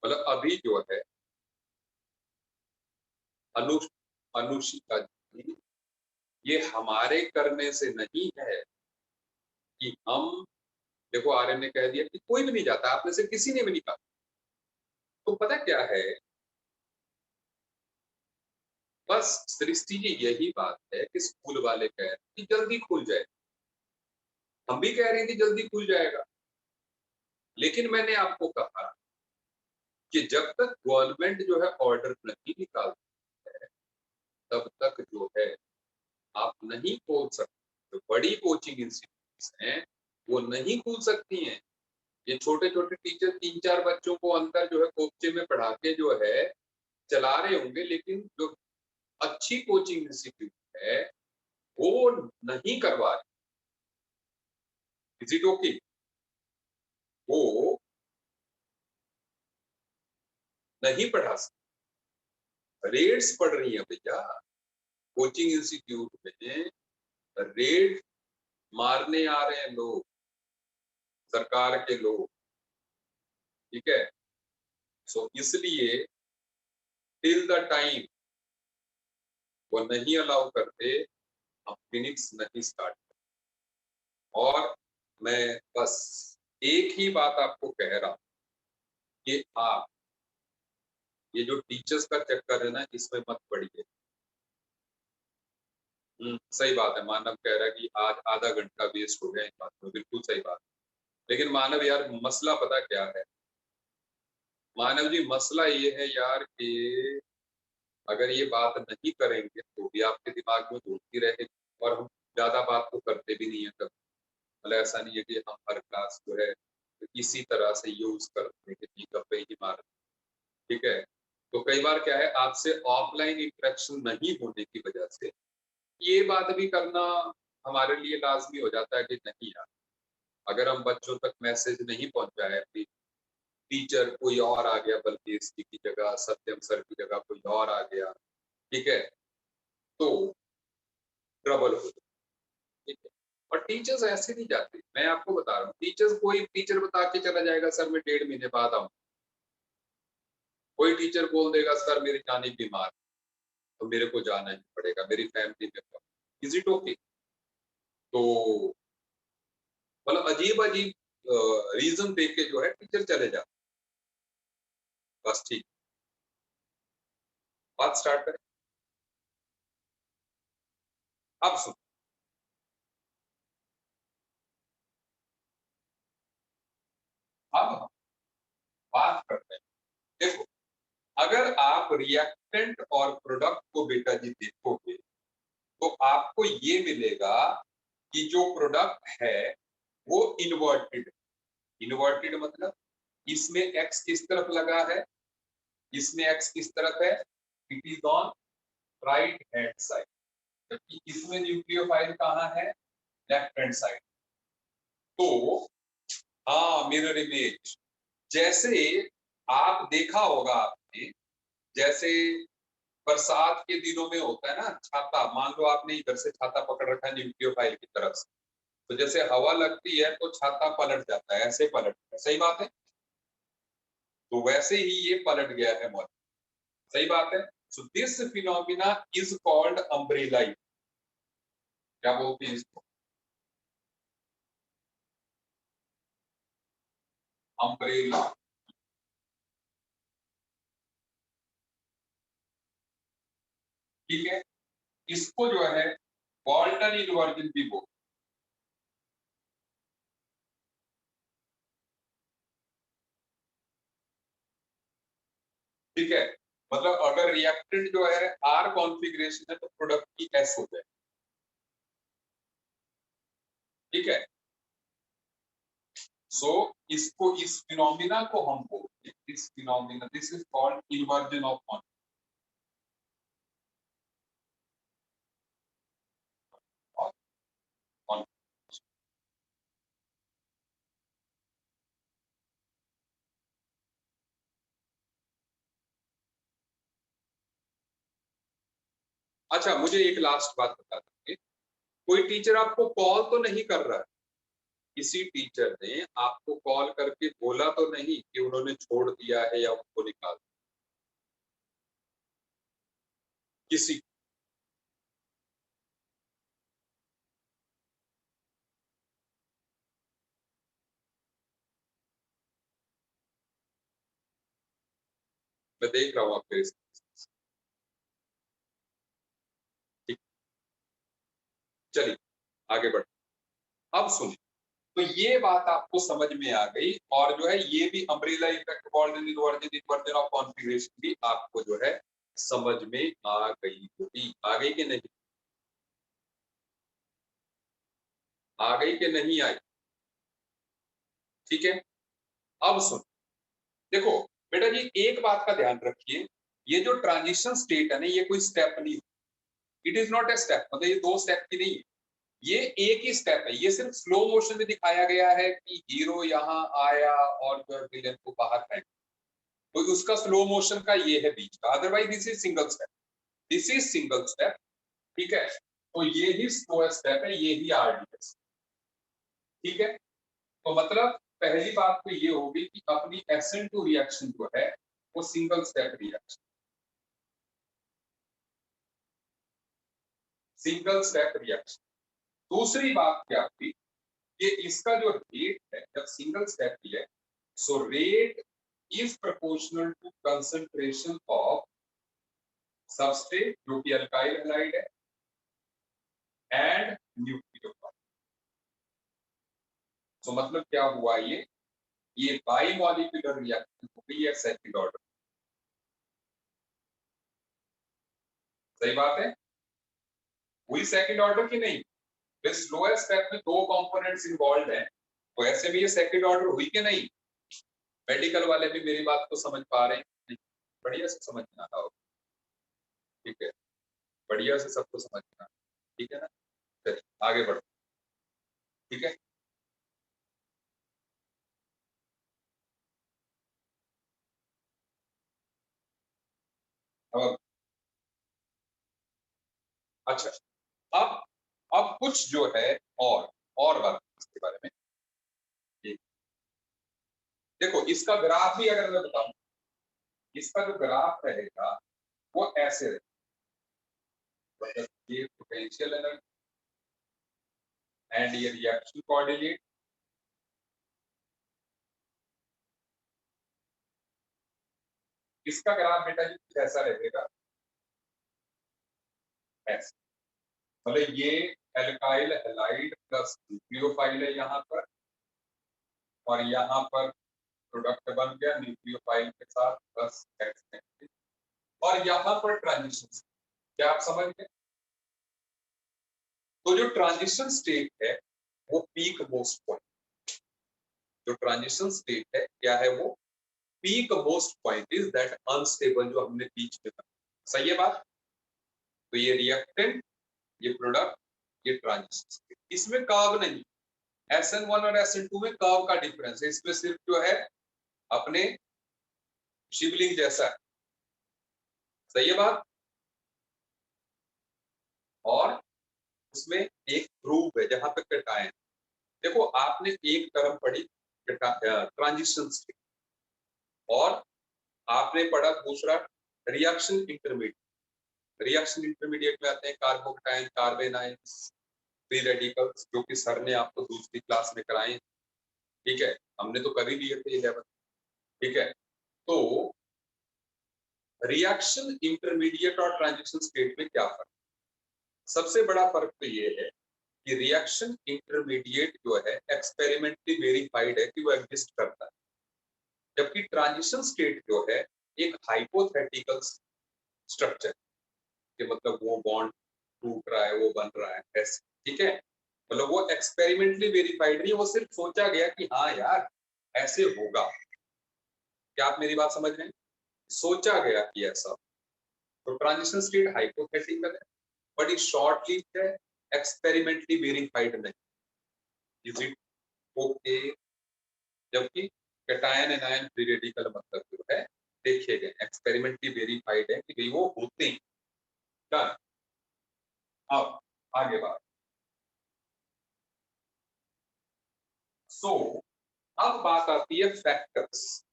[SPEAKER 1] मतलब अभी जो है अनु अनुशिका जी, ये हमारे करने से नहीं है कि हम, देखो आर्यन ने कह दिया कि कोई भी नहीं जाता, आप में से किसी ने भी नहीं कहा। तो पता क्या है, बस सृष्टि जी यही बात है कि स्कूल वाले कह रहे हैं कि जल्दी खुल जाए, हम भी कह रहे हैं कि जल्दी खुल जाएगा, लेकिन मैंने आपको कहा कि जब तक गवर्नमेंट जो है ऑर्डर नहीं निकालती है तब तक जो है आप नहीं खोल सकते। जो बड़ी कोचिंग इंस्टीट्यूट हैं वो नहीं खुल सकती हैं। ये छोटे छोटे टीचर 3-4 बच्चों को अंदर जो है कोचे में पढ़ा के जो है चला रहे होंगे, लेकिन जो अच्छी कोचिंग इंस्टीट्यूट है वो नहीं करवा रही। Is it okay? वो नहीं पढ़ा सकते, रेड्स पढ़ रही है भैया। कोचिंग इंस्टीट्यूट में रेड मारने आ रहे हैं लोग, सरकार के लोग, ठीक है। सो इसलिए टिल द टाइम वो नहीं अलाउ करते, हम फिनिक्स नहीं स्टार्ट करते। और मैं बस एक ही बात आपको कह रहा हूं कि आप ये जो टीचर्स का चक्कर है ना, इसमें मत पड़िए। सही बात है, मानव कह रहा है कि आज आधा घंटा वेस्ट हो गया इन बात में, बिल्कुल सही बात। लेकिन मानव यार मसला पता क्या है, मानव जी मसला ये है यार कि अगर ये बात नहीं करेंगे तो भी आपके दिमाग में घूमती रहेगी, और हम ज्यादा बात तो करते भी नहीं है कभी। मतलब ऐसा नहीं है कि हम हर क्लास जो है इसी तरह से यूज करते हैं कि ठीक है पे ही मार, ठीक है। तो कई बार क्या है, आपसे ऑफलाइन इंटरेक्शन नहीं होने की वजह से ये बात भी करना हमारे लिए लाजमी हो जाता है कि नहीं यार, अगर हम बच्चों तक मैसेज नहीं पहुंचाए कि टीचर कोई और आ गया, बल्कि इसकी की जगह सत्यम सर की जगह कोई और आ गया, ठीक है, तो ट्रबल हो जाए, ठीक है। और टीचर्स ऐसे नहीं जाते, मैं आपको बता रहा हूँ, टीचर्स कोई टीचर बता के चला जाएगा सर मैं 1.5 महीने बाद आऊँ, कोई टीचर बोल देगा सर मेरी नानी बीमार, तो मेरे को जाना ही पड़ेगा, मेरी फैमिली में, इज इट ओके? तो मतलब अजीब अजीब रीजन देख के जो है टीचर चले जाते, बस ठीक, बात स्टार्ट करें। अब सुन, अब हम बात करते हैं, देखो अगर आप रिएक्टेंट और प्रोडक्ट को बेटा जी देखोगे तो आपको ये मिलेगा कि जो प्रोडक्ट है वो इन्वर्टेड। इन्वर्टेड मतलब इसमें एक्स किस तरफ लगा है, इसमें एक्स किस तरफ है, it is on right hand side, जबकि इसमें न्यूक्लियोफाइल कहाँ है, लेफ्ट हैंड साइड। तो हाँ, मिरर इमेज, जैसे आप देखा होगा आपने, जैसे बरसात के दिनों में होता है ना छाता, मान लो आपने इधर से छाता पकड़ रखा है न्यूक्लियोफाइल की तरफ से, तो जैसे हवा लगती है तो छाता पलट जाता है, ऐसे पलटता है, सही बात है। तो वैसे ही ये पलट गया है मॉल, सही बात है। So this phenomena is called umbrella. क्या बोलते हैं इसको, अम्ब्रेला। ठीक है, इसको जो है वॉल्टन इन्वर्जन भी बोलते। ठीक है, मतलब अगर रिएक्टेंट जो है आर कॉन्फ़िगरेशन है तो प्रोडक्ट की एस हो जाए। ठीक है, सो इसको, इस फिनोमिना को हम बोलते हैं, इस phenomena, this is called inversion of configuration. अच्छा, मुझे एक लास्ट बात बता देंगे, कोई टीचर आपको कॉल तो नहीं कर रहा है, किसी टीचर ने आपको कॉल करके बोला तो नहीं कि उन्होंने छोड़ दिया है या उनको निकाल दिया? किसी, मैं देख रहा हूँ आपके इस, ठीक, चलिए आगे बढ़। अब सुनिए, तो ये बात आपको समझ में आ गई, और जो है ये भी umbrella effect, वॉल्टन inversion, inversion of configuration भी आपको जो है समझ में आ गई होगी। आ गई कि नहीं, आ गई कि नहीं आई? ठीक है, अब सुन, देखो बेटा जी, एक बात का ध्यान रखिए, ये जो ट्रांजिशन स्टेट है ना, ये कोई स्टेप नहीं, it is not a step, मतलब ये दो स्टेप की नहीं है, ये एक ही स्टेप है। ये सिर्फ स्लो मोशन में दिखाया गया है कि हीरो यहाँ आया और जो विलेन को बाहर फेंक, तो उसका स्लो मोशन का ये है बीच का, otherwise this is single step, this is single step. ठीक है, तो ये ही स्लो स्टेप है, ये ही आरडीएस। ठीक है, तो मतलब पहली बात तो ये होगी कि अपनी एसएन टू रिएक्शन जो है वो single step reaction, single step reaction. दूसरी बात क्या हुई, ये इसका जो रेट है जब सिंगल स्टेप की है, so rate is proportional to concentration of substrate जो कि अल्काइल हैलाइड है एंड न्यूक्लियोफाइल। सो मतलब क्या हुआ, ये बाई मॉलिक्यूलर रिएक्शन हो गई है सेकंड ऑर्डर। सही बात है, हुई सेकंड ऑर्डर की नहीं? इस लोएस्ट स्टेप में दो कंपोनेंट्स इन्वॉल्व हैं, तो ऐसे में ये सेकंड ऑर्डर हुई कि नहीं? मेडिकल वाले भी मेरी बात को समझ पा रहे हैं? बढ़िया से समझ में आ रहा हो, ठीक है, बढ़िया से सबको समझ में आ रहा है, ठीक है ना। चलिए आगे बढ़ो। ठीक है, अब अच्छा, अब कुछ जो है और बात इसके बारे में, ये देखो इसका ग्राफ भी अगर मैं बताऊं, इसका जो ग्राफ रहेगा वो ऐसे रहेगा, मतलब ये पोटेंशियल एनर्जी एंड ये रिएक्शन कोऑर्डिनेट, इसका ग्राफ बेटा जी कुछ ऐसा रहेगा, ऐसे, मतलब ये एल्काइल हैलाइड प्लस न्यूक्लियोफाइल है यहाँ पर, और यहाँ पर प्रोडक्ट बन गया न्यूक्लियोफाइल के साथ प्लस एक्स। और यहाँ पर ट्रांजिशन। क्या आप समझ गए? तो जो ट्रांजिशन स्टेट है वो पीक मोस्ट पॉइंट, जो ट्रांजिशन स्टेट है क्या है वो peak most point is that unstable जो हमने बीच में कहा। सही है बात? तो ये रिएक्टेंट, ये प्रोडक्ट, ये ट्रांजिशन स्टेट, इसमें कर्व नहीं। SN1 और SN2 में कर्व का डिफरेंस है, इसमें सिर्फ जो है अपने शिवलिंग जैसा है। सही है बात? और उसमें एक ग्रुप है जहां पे कैटायन। देखो आपने एक टर्म पढ़ी ट्रांजिशन स्टेट और आपने पढ़ा दूसरा रिएक्शन इंटरमीडिएट। रिएक्शन इंटरमीडिएट में आते हैं कार्बोकटायन, कार्बेनाइंस, फ्री रेडिकल्स, जो कि सर ने आपको दूसरी क्लास में कराए। ठीक है, हमने तो कर ही लिए थे 11। ठीक है, तो रिएक्शन इंटरमीडिएट और ट्रांजिशन स्टेट में क्या फर्क? सबसे बड़ा फर्क तो ये है कि रिएक्शन इंटरमीडिएट जो है एक्सपेरिमेंटली वेरीफाइड है कि वो एग्जिस्ट करता है, जबकि ट्रांजिशन स्टेट जो है एक हाइपोथेटिकल स्ट्रक्चर, कि मतलब वो बॉन्ड टूट रहा है, वो बन रहा है ऐसे। ठीक है, मतलब वो एक्सपेरिमेंटली वेरीफाइड नहीं, वो सिर्फ सोचा गया कि हाँ यार ऐसे होगा। क्या आप मेरी बात समझ रहे हैं? सोचा गया कि ऐसा। तो ट्रांजिशन स्टेट हाइपोथेटिकल है, बट इट शॉर्ट लिव्ड है, एक्सपेरिमेंटली वेरीफाइड नहीं। Is it okay? जबकि कैटायन एनायन फ्री रेडिकल मतलब जो है देखे गए, एक्सपेरिमेंटली वेरीफाइड है कि भाई वो होते हैं। डन। अब आगे बात। सो अब बात आती है फैक्टर्स।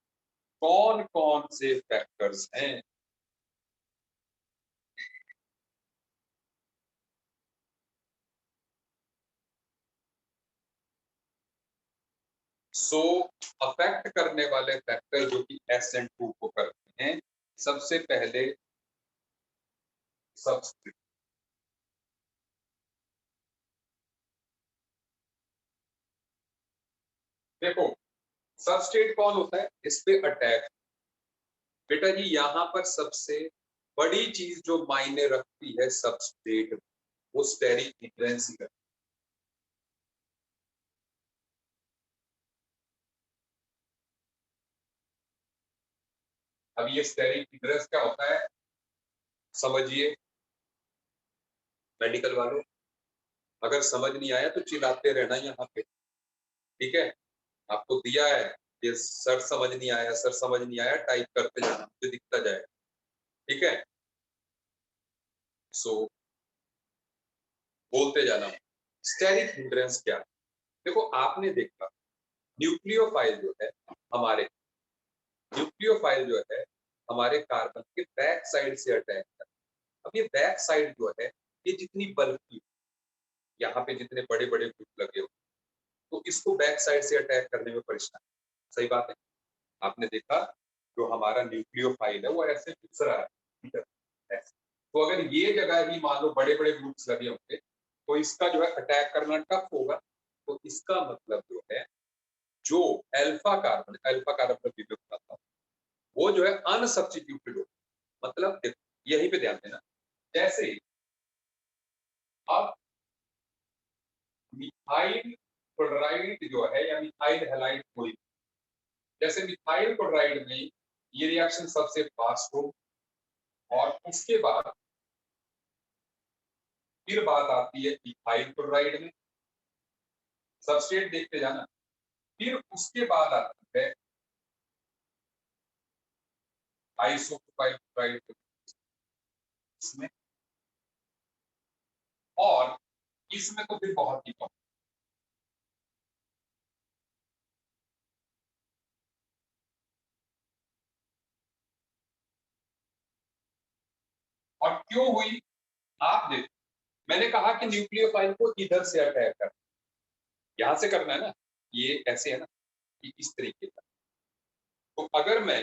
[SPEAKER 1] कौन कौन से फैक्टर्स हैं? सो अफेक्ट करने वाले फैक्टर जो कि SN2 को करते हैं, सबसे पहले सबस्ट्रेट। देखो सबस्ट्रेट कौन होता है, इस पे अटैक। बेटा जी यहाँ पर सबसे बड़ी चीज जो मायने रखती है सबस्ट्रेट, वो स्टेरिक हिंड्रेंस है। अब ये स्टेरिक हिंड्रेंस क्या होता है समझिए मेडिकल वालों, अगर समझ नहीं आया तो चिल्लाते रहना यहाँ पे। ठीक है, आपको दिया है ये सर समझ नहीं आया, सर समझ नहीं आया, टाइप करते जाना, मुझे दिखता जाएगा। ठीक है, सो बोलते जाना। स्टेरिक हिंड्रेंस क्या है? देखो आपने देखा न्यूक्लियोफाइल जो है हमारे, न्यूक्लियोफाइल जो है हमारे कार्बन के बैक साइड से अटैक कर। अब ये बैक साइड जो है ये जितनी बल्कि, यहाँ पे जितने बड़े बड़े ग्रुप लगे हो, तो इसको बैक साइड से अटैक करने में परेशानी। सही बात है? आपने देखा जो हमारा न्यूक्लियोफाइल है वो ऐसे घुस रहा है, ठीक है, ऐसे। तो अगर ये जगह ही मान लो बड़े बड़े ग्रुप्स लगे होंगे तो इसका जो है अटैक करना टफ होगा। तो इसका मतलब जो है जो अल्फा कार्बन भी मैं बताता हूँ, वो जो है अनसब्स्टिट्यूटेड हो। मतलब यहीं पे ध्यान देना, जैसे अब मिथाइल क्लोराइड जो है या मिथाइल हैलाइड कोई, जैसे मिथाइल क्लोराइड में ये रिएक्शन सबसे फास्ट हो, और उसके बाद फिर बात आती है इथाइल क्लोराइड में, सबस्ट्रेट देखते जाना। फिर उसके बाद आती है आइसोप्रोपाइल क्लोराइड इसमें, और इसमें तो फिर बहुत ही कम। और क्यों हुई आप देखो, मैंने कहा कि न्यूक्लियोफाइल को इधर से अटैक कर, यहां से करना है ना, ये ऐसे है ना कि इस तरीके का। तो अगर मैं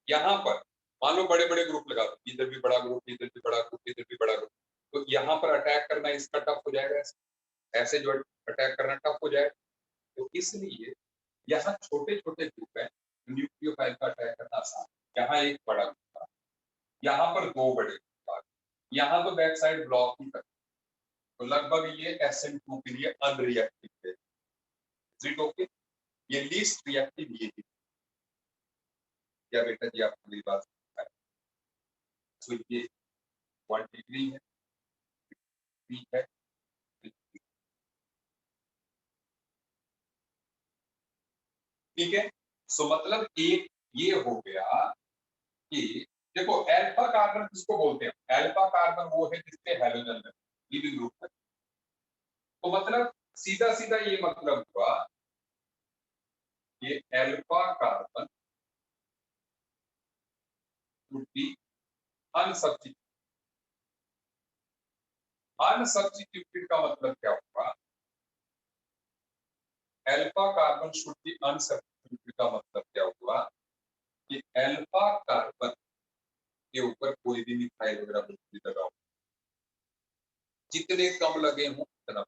[SPEAKER 1] यहाँ पर मान लो बड़े बड़े ग्रुप लगा दूं, इधर भी बड़ा ग्रुप, इधर भी बड़ा ग्रुप, इधर भी बड़ा ग्रुप, तो यहाँ पर अटैक करना इसका टफ हो जाएगा, ऐसे जो अटैक करना टफ हो जाएगा। तो इसलिए यहाँ छोटे छोटे ग्रुप है, न्यूक्लियोफाइल का अटैक करना आसान। यहाँ एक बड़ा ग्रुप था, यहाँ पर दो बड़े भाग, यहाँ तो बैक साइड ब्लॉक ही कर, तो लगभग ये SN2 के लिए अनरिएक्टिव है। Is it okay? ये लीस्ट रिएक्टिव ये है। क्या बेटा जी आपको मेरी बात समझ आए? तो ये 1 डिग्री है, ठीक है, ठीक है। सो मतलब एक ये हो गया कि देखो अल्फा कार्बन किसको बोलते हैं? अल्फा कार्बन वो है जिसके हैलोजन है लिविंग ग्रुप में। तो मतलब सीधा सीधा ये मतलब हुआ ये अल्फा कार्बन वुड बी अनसब्स्टिट्यूटेड। अनसब्स्टिट्यूटेड का मतलब क्या हुआ? अल्फा कार्बन शुड बी अनसब्स्टिट्यूटेड का मतलब क्या हुआ कि अल्फा कार्बन के ऊपर कोई भी मिथाइल वगैरह कुछ भी लगा हो, जितने कम लगे हों उतना।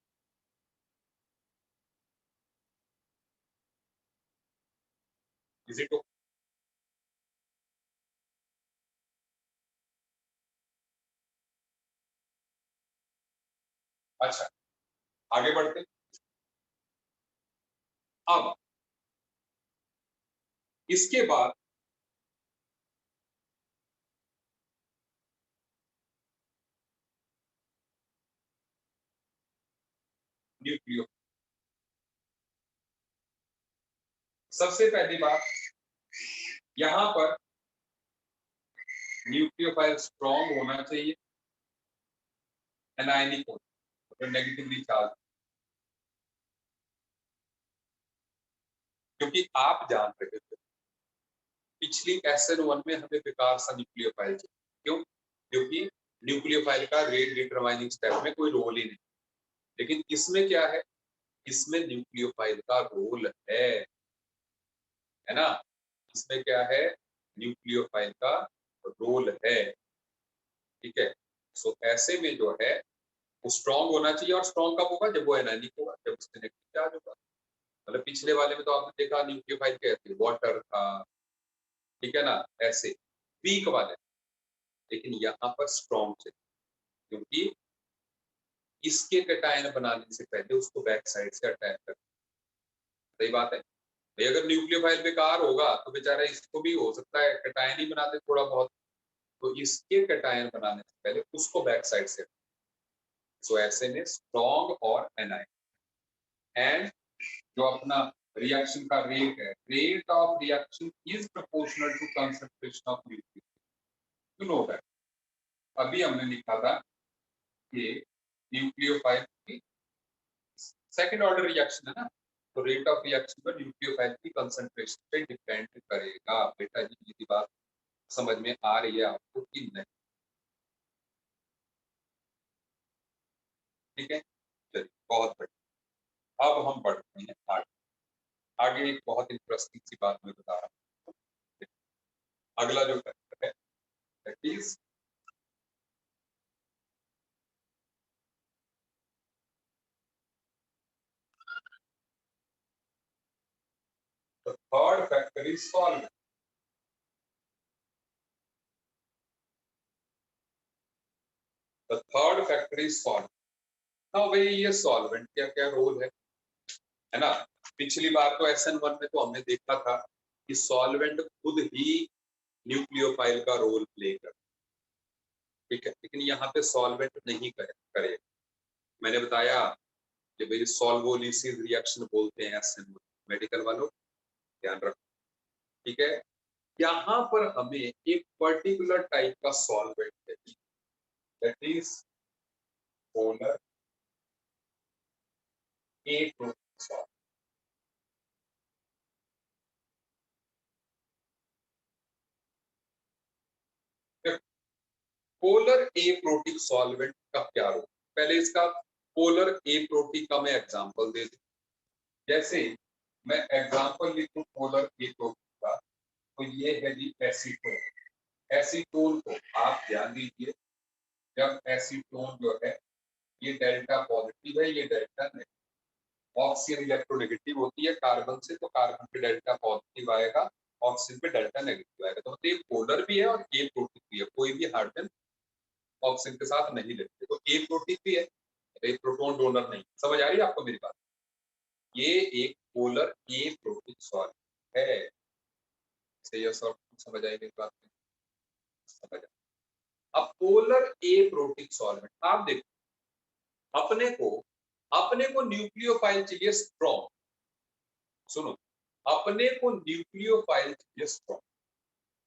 [SPEAKER 1] Is it okay? अच्छा, आगे बढ़ते। अब इसके बाद न्यूक्लियो, सबसे पहली बात यहां पर न्यूक्लियोफाइल स्ट्रॉन्ग होना चाहिए, एनायनिक होना, तो नेगेटिवली चार्ज। क्योंकि आप जान रहे थे पिछली SN1 में हमें बेकार सा न्यूक्लियोफाइल चाहिए। क्यों? क्योंकि न्यूक्लियोफाइल का रेट डिटरमाइनिंग स्टेप में कोई रोल ही नहीं। लेकिन इसमें क्या है? इसमें न्यूक्लियोफाइल का रोल है ना? इसमें क्या है? न्यूक्लियोफाइल का रोल है, ठीक है। सो ऐसे में जो है वो स्ट्रॉन्ग होना चाहिए, और स्ट्रॉन्ग कब होगा? जब वो एनायनिक होगा, जब उससे नेगेटिव चार्ज होगा। मतलब पिछले वाले में तो आपने देखा न्यूक्लियोफाइल कैसे वाटर था, ठीक है ना, ऐसे वीक वाले। लेकिन यहाँ पर स्ट्रॉन्ग चाहिए, क्योंकि इसके कटायन बनाने से पहले उसको बैक साइड से अटैक कर। सही बात है भाई। अगर न्यूक्लियोफाइल बेकार होगा तो बेचारा इसको भी हो सकता है कटायन ही बनाते थोड़ा बहुत, तो इसके कटायन बनाने से पहले उसको बैक साइड से। सो ऐसे में स्ट्रॉन्ग और एनायन, एंड जो अपना रिएक्शन का रेट है, rate of reaction is proportional to concentration of nucleophile. You know that. अभी हमने लिखा था कि न्यूक्लियोफाइल की सेकंड ऑर्डर रिएक्शन है ना, तो रेट ऑफ रिएक्शन पर न्यूक्लियोफाइल की कंसंट्रेशन पे डिपेंड करेगा। बेटा जी ये बात समझ में आ रही है आपको कि नहीं? ठीक है, चलिए बहुत बढ़िया। अब हम बढ़ते हैं आगे। आगे एक बहुत इंटरेस्टिंग सी बात मैं बता रहा हूँ। अगला जो फैक्टर है that is the third factor is solvent. The third factor is solvent. ना भाई ये सॉल्वेंट क्या क्या रोल है ना? पिछली बार तो SN1 में तो हमने देखा था कि सॉल्वेंट खुद ही न्यूक्लियोफाइल का रोल प्ले कर, ठीक है। लेकिन यहाँ पे सॉल्वेंट नहीं करेगा। मैंने बताया कि भाई सॉल्वोलिसिस रिएक्शन बोलते हैं SN1, मेडिकल वालों ध्यान रखो, ठीक है। यहाँ पर हमें एक पर्टिकुलर टाइप का सॉल्वेंट चाहिए, that is polar aprotic solvent. Polar aprotic solvent का क्या रोल? पहले इसका पोलर एप्रोटिक का मैं एग्जांपल दे दूं। जैसे मैं एग्जांपल लिखूं पोलर एप्रोटिक का, तो ये है जी एसीटोन। एसीटोन को आप ध्यान दीजिए, जब एसीटोन जो है ये डेल्टा पॉजिटिव है, ये डेल्टा नेगेटिव, ऑक्सीजन इलेक्ट्रोनेगेटिव होती है कार्बन से, तो कार्बन पे डेल्टा पॉजिटिव आएगा ऑक्सीजन पे डेल्टा नेगेटिव आएगा। तो मतलब ये पोलर भी है और ए प्रोटीन भी है, कोई भी हाइड्रोजन ऑक्सीजन के साथ नहीं लेते, तो ए प्रोटीन भी है, एक प्रोटॉन डोनर नहीं। समझ आ रही है आपको मेरी बात? ये एक पोलर ए प्रोटीन सॉल्वेंट है। सही है सर, समझ आई मेरी बात? समझ आ। अब पोलर ए प्रोटीन सॉल्वेंट, आप देखो अपने को न्यूक्लियोफाइल चाहिए स्ट्रॉन्ग। सुनो, अपने को न्यूक्लियोफाइल चाहिए स्ट्रॉन्ग,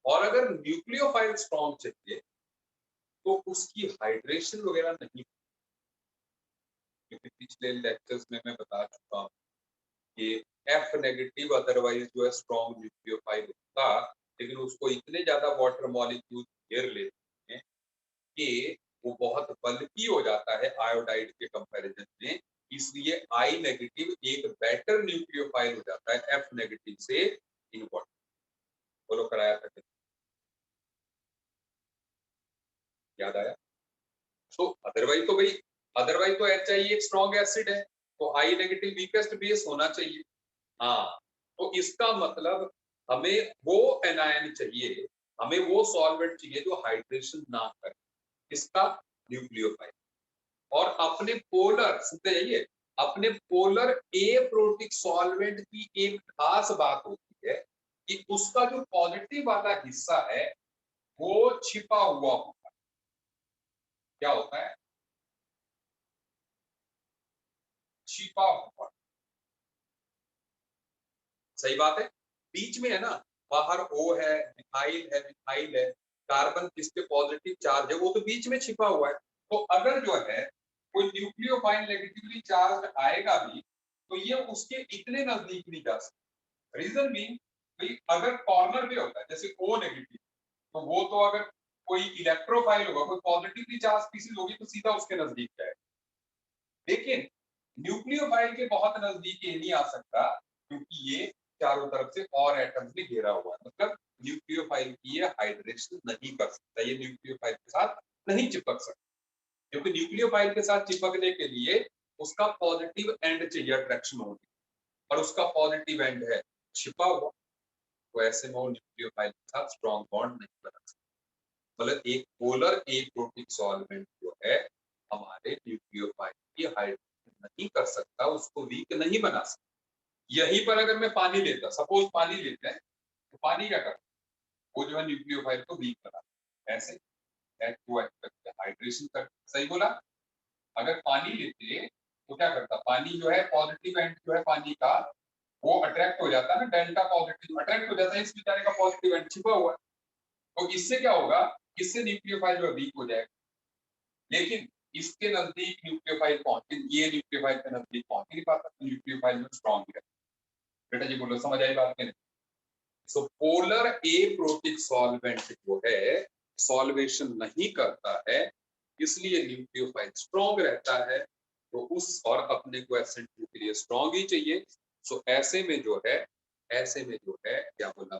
[SPEAKER 1] और अगर न्यूक्लियोफाइल स्ट्रॉन्ग चाहिए तो उसकी हाइड्रेशन वगैरह नहीं, क्योंकि पिछले लेक्चर्स में मैं बता चुका हूँ कि एफ नेगेटिव अदरवाइज जो है स्ट्रॉन्ग न्यूक्लियोफाइल होता, लेकिन उसको इतने ज्यादा वाटर मॉलिक्यूल घेर लेते हैं कि वो बहुत बल्की हो जाता है आयोडाइड के कंपैरिजन में, इसलिए आई नेगेटिव एक बेटर न्यूक्लियोफाइल हो जाता है एफ नेगेटिव से इन वाटर। बोलो, कराया था? याद आया? तो अदरवाइज तो एच आई एक स्ट्रॉन्ग एसिड है, तो आई नेगेटिव वीकेस्ट बेस होना चाहिए। हाँ, तो इसका मतलब हमें वो एनायन चाहिए, हमें वो सॉल्वेंट चाहिए जो हाइड्रेशन ना करे, इसका न्यूक्लियोफाइल। और अपने पोलर, सुनते जाइए, अपने पोलर ए प्रोटिक सॉल्वेंट की एक खास बात होती है कि उसका जो पॉजिटिव वाला हिस्सा है वो छिपा हुआ होता है। क्या होता है? छिपा हुआ। सही बात है, बीच में है ना, बाहर ओ है, मिथाइल है, कार्बन किसके पॉजिटिव चार्ज है, वो तो बीच में छिपा हुआ है। तो अगर जो है कोई न्यूक्लियोफाइल नेगेटिवली चार्ज आएगा भी, तो ये उसके इतने नजदीक नहीं जा सकता। रीजन बीइंग, भाई अगर कॉर्नर पे होता है जैसे ओ नेगेटिव, तो वो तो अगर कोई इलेक्ट्रोफाइल होगा, कोई पॉजिटिवली चार्ज स्पीशीज होगी तो सीधा उसके नजदीक जाएगा। लेकिन न्यूक्लियोफाइल के बहुत नजदीक ये नहीं आ सकता, क्योंकि ये चारों तरफ से और एटम्स में घेरा हुआ है, मतलब न्यूक्लियोफाइल की ये हाइड्रेशन नहीं कर सकता, ये न्यूक्लियोफाइल के साथ नहीं चिपक सकता, क्योंकि न्यूक्लियोफाइल के साथ चिपकने के लिए उसका पॉजिटिव एंड चाहिए अट्रैक्शन होगी, और उसका पॉजिटिव एंड है छिपा हुआ, तो ऐसे में वो न्यूक्लियोफाइल के साथ स्ट्रॉन्ग बॉन्ड नहीं बना सकता। मतलब एक पोलर एक प्रोटिक सॉल्वेंट जो है हमारे न्यूक्लियोफाइल की हाइड्रेशन नहीं कर सकता, उसको वीक नहीं बना सकता। यहीं पर अगर मैं पानी लेता, सपोज पानी लेते हैं, तो पानी क्या करता? वो जो है न्यूक्लियोफाइल को वीक बनाता है, ऐसे हाइड्रेशन कर। सही बोला? अगर पानी लेते तो क्या करता? पानी जो है पॉजिटिव एंड जो है पानी का वो अट्रैक्ट हो जाता है ना, डेल्टा पॉजिटिव अट्रैक्ट हो जाता है, इस बेचारे का पॉजिटिव एंड छिपा हुआ है, तो इससे क्या होगा? इससे न्यूक्लियोफाइल जो वीक हो जाएगा। लेकिन इसके नजदीक न्यूक्लियोफाइल पहुंच, ये न्यूक्लियोफाइल के नजदीक पहुंच नहीं पाता, न्यूक्लियोफाइल में स्ट्रॉन्ग है। बेटा जी बोलो, समझ आई बात के नहीं? सो पोलर ए प्रोटिक सॉल्वेंट जो है सॉल्वेशन नहीं करता है, इसलिए न्यूक्लियोफाइल स्ट्रॉन्ग रहता है, तो उस और अपने को SN2 के लिए स्ट्रॉन्ग ही चाहिए। सो ऐसे में जो है, क्या बोला,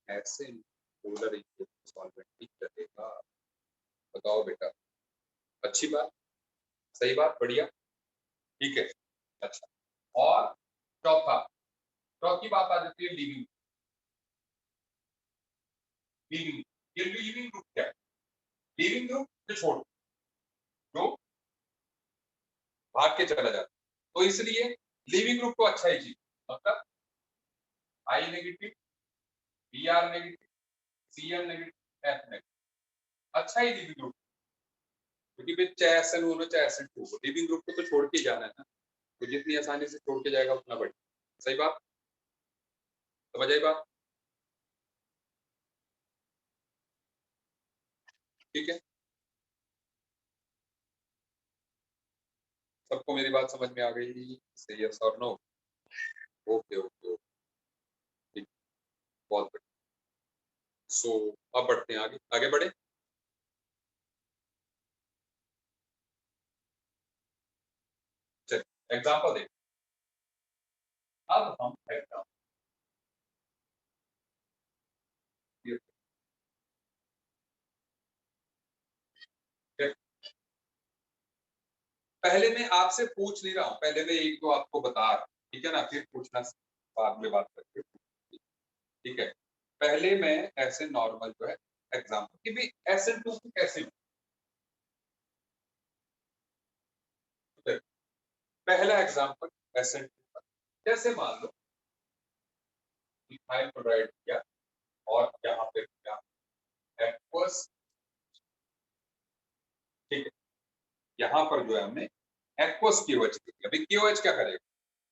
[SPEAKER 1] ऐसे पोलर सॉल्वेंट ही चलेगा। बताओ बेटा, अच्छी बात, सही बात, बढ़िया, ठीक है। अच्छा, और चौथी बात आ जाती है लीविंग। लीविंग, ये लीविंग ग्रुप क्या है? लीविंग ग्रुप जो छोड़, जो भाग के चला जाता, तो इसलिए लीविंग ग्रुप को अच्छा ही चीज, मतलब I negative, B R negative, C N negative, F negative, अच्छा ही लीविंग ग्रुप, क्योंकि फिर चाहे SN1 हो चाहे SN2 हो, लीविंग ग्रुप को तो छोड़ के जाना है ना, तो जितनी आसानी से छोड़ के जाएगा उतना बढ़िया। सही बात, समझ आई बात? ठीक है, सबको मेरी बात समझ में आ गई? से यस और नो? ओके ओके, ठीक, बहुत बढ़िया। सो अब बढ़ते हैं आगे, आगे बढ़े। चलिए एग्जाम्पल देखते हैं। अब हम एग्जाम्पल, पहले मैं आपसे पूछ नहीं रहा हूं, पहले मैं एक दो आपको बता रहा हूं, ठीक है ना, फिर पूछना बाद में बात करके। ठीक है। पहले मैं ऐसे नॉर्मल जो है एग्जाम्पल कि भी SN2 को कैसे, पहला एग्जाम्पल SN2 का, जैसे मान लो इथाइल क्लोराइड किया और यहाँ पे क्या एक्वस, ठीक है, यहाँ पर जो है हमने एक्वस KOH किया। अभी KOH क्या करेगा,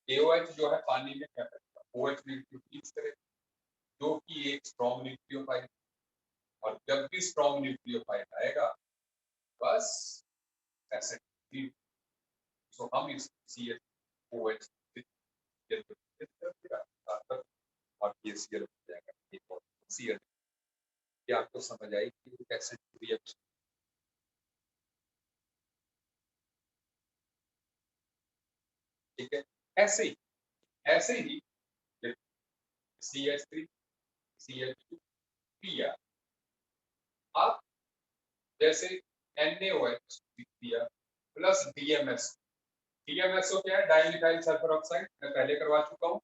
[SPEAKER 1] KOH जो है पानी में क्या करेगा, OH न्यूक्लियोफाइल करेगा, जो कि एक स्ट्रॉन्ग न्यूक्लियोफाइल, और जब भी स्ट्रॉन्ग न्यूक्लियोफाइल आएगा बस एसिड, तो हम इस CH और KCl हो जाएगा, एक और Cl। क्या आपको समझ आई कि एसिड रिएक्शन, ठीक है। ऐसे ही CH3 CH2 Pr, आप जैसे NaOH दिया प्लस DMSO क्या है, डाइमिथाइल सल्फर ऑक्साइड, मैं पहले करवा चुका हूँ।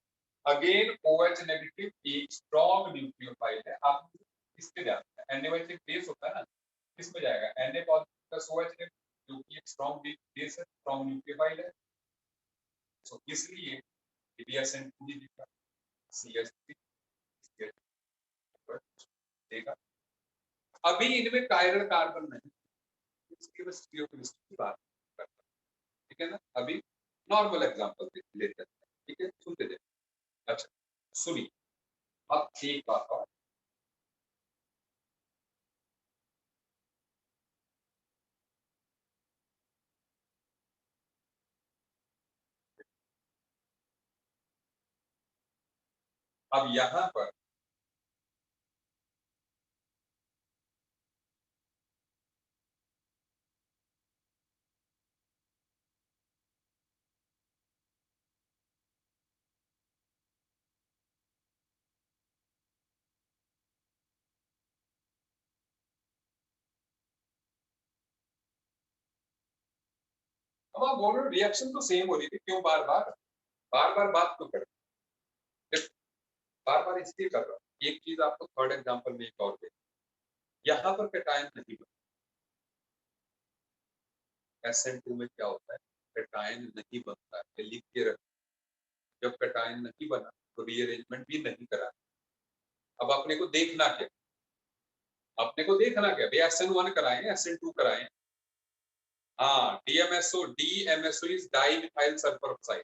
[SPEAKER 1] अगेन OH नेगेटिव एक स्ट्रॉन्ग न्यूक्लियोफाइल है, आप इसके जानते हैं NaOH एक बेस होता है ना, किसमें जाएगा Na positive plus OH negative, जो कि एक स्ट्रॉन्ग बेस है, स्ट्रॉन्ग न्यूक्लियोफाइल है, तो इसलिए BSN2 ही दिखा, CH3 देगा। अभी इनमें कायरल कार्बन नहीं, इसकी बस स्टीरियोकेमिस्ट्री की बात करता है, ठीक है ना। अभी नॉर्मल एग्जांपल लेते हैं, ठीक है, सुनते जाइए। अच्छा सुनिए, अब एक बात और, अब यहाँ पर अब आप बोल रहे हो रिएक्शन तो सेम हो रही थी, क्यों बार बार बात क्यों कर, बार इसलिए कर रहा हूँ। एक चीज आपको थर्ड एग्जांपल में एक और दे, यहाँ पर कैटायन नहीं बनता, SN2 में क्या होता है, कैटायन नहीं बनता है, लिख के रख, जब कैटायन नहीं बना तो रीअरेंजमेंट भी नहीं करा। अब अपने को देखना क्या, अपने को देखना क्या भाई, SN1 कराएं SN2 कराएं, हाँ DMSO is dimethyl sulphur oxide,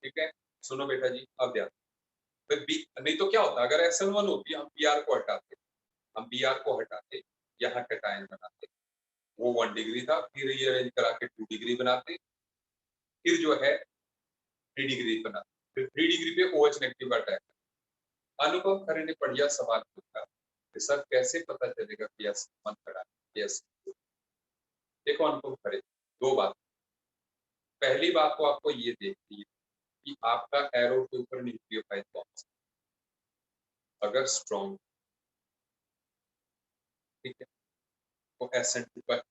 [SPEAKER 1] ठीक है। सुनो बेटा जी, अब ध्यान, नहीं तो क्या होता अगर SN1 होती, हम Br को हटाते, हम Br को हटाते, यहाँ कैटायन बनाते, वो 1 डिग्री था, फिर रीअरेंज करा के 2 डिग्री बनाते, फिर जो है 3 डिग्री बनाते, फिर 3 डिग्री पे OH नेगेटिव का अटैक। अनुपम खरे ने बढ़िया सवाल पूछा कि सर कैसे पता चलेगा कि SN1 खड़ा है, यस। देखो अनुपम खरे, दो बात, पहली बात तो आपको ये देखनी है कि आपका एरो के ऊपर न्यूक्लियोफाइल कौन सा, अगर स्ट्रॉन्ग, ठीक है, तो SN2 का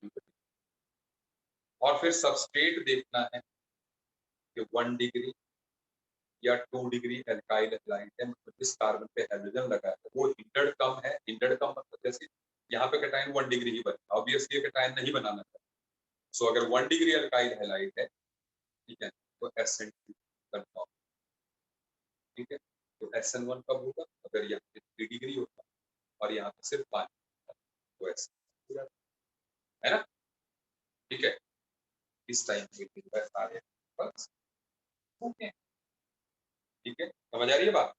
[SPEAKER 1] और फिर सबस्ट्रेट देखना है कि 1 डिग्री या 2 डिग्री एल्काइल हैलाइड है, मतलब जिस कार्बन पे हाइड्रोजन लगा है वो हिंडर्ड कम है, हिंडर्ड कम मतलब जैसे यहाँ पे कैटायन 1 डिग्री ही बना, ऑब्वियसली कैटायन नहीं बनाना है, सो अगर 1 डिग्री एल्काइल हैलाइड है, ठीक है, तो SN2 कंफर्म, ठीक है। तो SN1 कब होगा, अगर यहाँ पे 3 डिग्री होता और यहाँ पे सिर्फ पानी, तो SN2 है ना, ठीक है। इस टाइम पे आ रहे हैं बस, ओके, ठीक है, समझ आ रही है बात।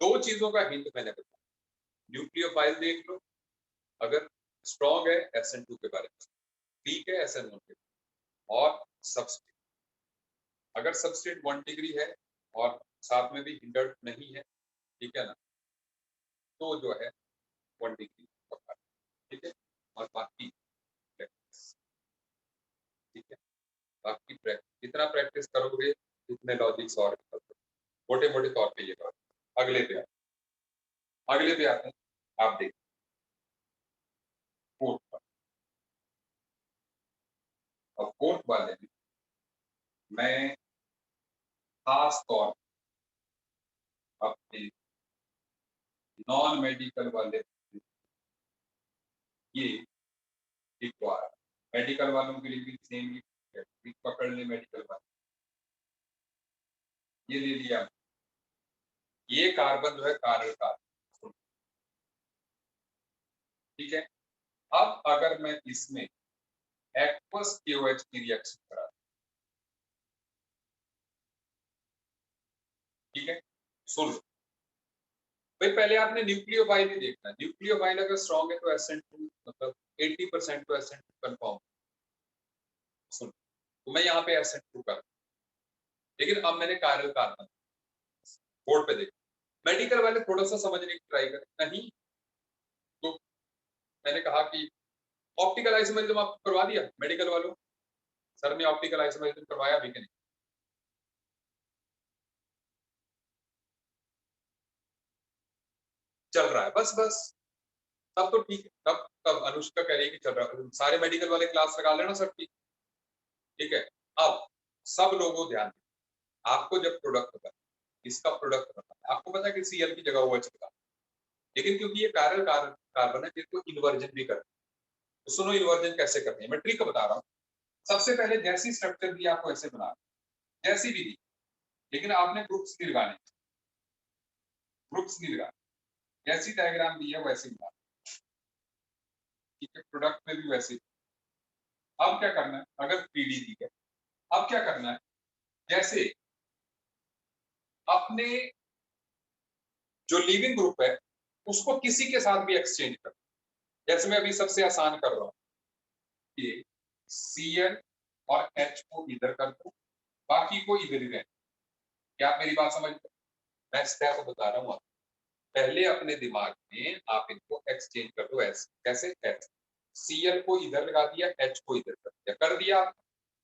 [SPEAKER 1] दो चीजों का हिंट मैंने बताया, न्यूक्लियोफाइल देख लो, अगर स्ट्रॉन्ग है SN2 के बारे में, वीक है SN1 के, और सबस्ट्रेट, अगर सबस्ट्रेट 1 डिग्री है और साथ में भी हिंडर्ड नहीं है, ठीक है ना, तो जो है 1 डिग्री पक्का, ठीक है। और बाकी प्रैक्टिस, ठीक है, बाकी प्रैक्टिस, जितना प्रैक्टिस करोगे उतने लॉजिक्स और मोटे मोटे तौर पे ये बात। अगले पे अगले पे आते हैं, आप देखिए फोर्थ, और फोर्थ वाले में मैं खास तौर अपने नॉन मेडिकल वाले ये रिक्वायर, मेडिकल वालों के लिए भी सेम ही पकड़ ले, मेडिकल वाले ये ले लिया, ये कार्बन जो है कारण कार्बन, ठीक है। अब अगर मैं इसमें एक्वस KOH की रिएक्शन करा, ठीक है, सुन लो भाई, पहले आपने न्यूक्लियोफाइल ही देखना, न्यूक्लियोफाइल अगर स्ट्रॉन्ग है तो SN2 मतलब 80% तो SN2 कंफर्म। सुन, तो मैं यहाँ पे SN2 कर, लेकिन अब मैंने कायरल कार्बन बोर्ड पे देखा, मेडिकल वाले थोड़ा सा समझने की ट्राई करें, नहीं तो मैंने कहा कि ऑप्टिकल आइसोमेरिज्म आपको करवा दिया मेडिकल वालों, सर ने ऑप्टिकल आइसोमेरिज्म करवाया भी कि नहीं? चल रहा है, बस बस, तब तो ठीक है, तब तब अनुष्का कह रही है कि चल रहा है, सारे मेडिकल वाले क्लास लगा लेना सर की, ठीक है। अब सब लोगों ध्यान दें, आपको जब प्रोडक्ट बना, इसका प्रोडक्ट बना, आपको पता है कि Cl की जगह OH लगा, लेकिन क्योंकि ये कायरल कार्बन है, जिसको इन्वर्जन भी करते हैं, तो सुनो इन्वर्जन कैसे करते हैं, मैं ट्रिक बता रहा हूँ। सबसे पहले जैसी स्ट्रक्चर दी आपको ऐसे बना, जैसी भी दी, लेकिन आपने ग्रुप्स नहीं लगाने, ग्रुप्स नहीं लगाने, जैसी डायग्राम दी है वैसे बना, ठीक है, प्रोडक्ट में भी वैसे ही। अब क्या करना है, अगर 3D दी है, अब क्या करना है, जैसे अपने जो लीविंग ग्रुप है उसको किसी के साथ भी एक्सचेंज कर, जैसे मैं अभी सबसे आसान कर रहा हूँ, ये Cl और H को इधर कर दो, बाकी को इधर ही रहने। क्या आप मेरी बात समझ रहे? मैं स्टेप बता रहा हूँ, पहले अपने दिमाग में आप इनको एक्सचेंज कर दो, ऐसे कैसे, ऐसे Cl को इधर लगा दिया, H को इधर कर दिया,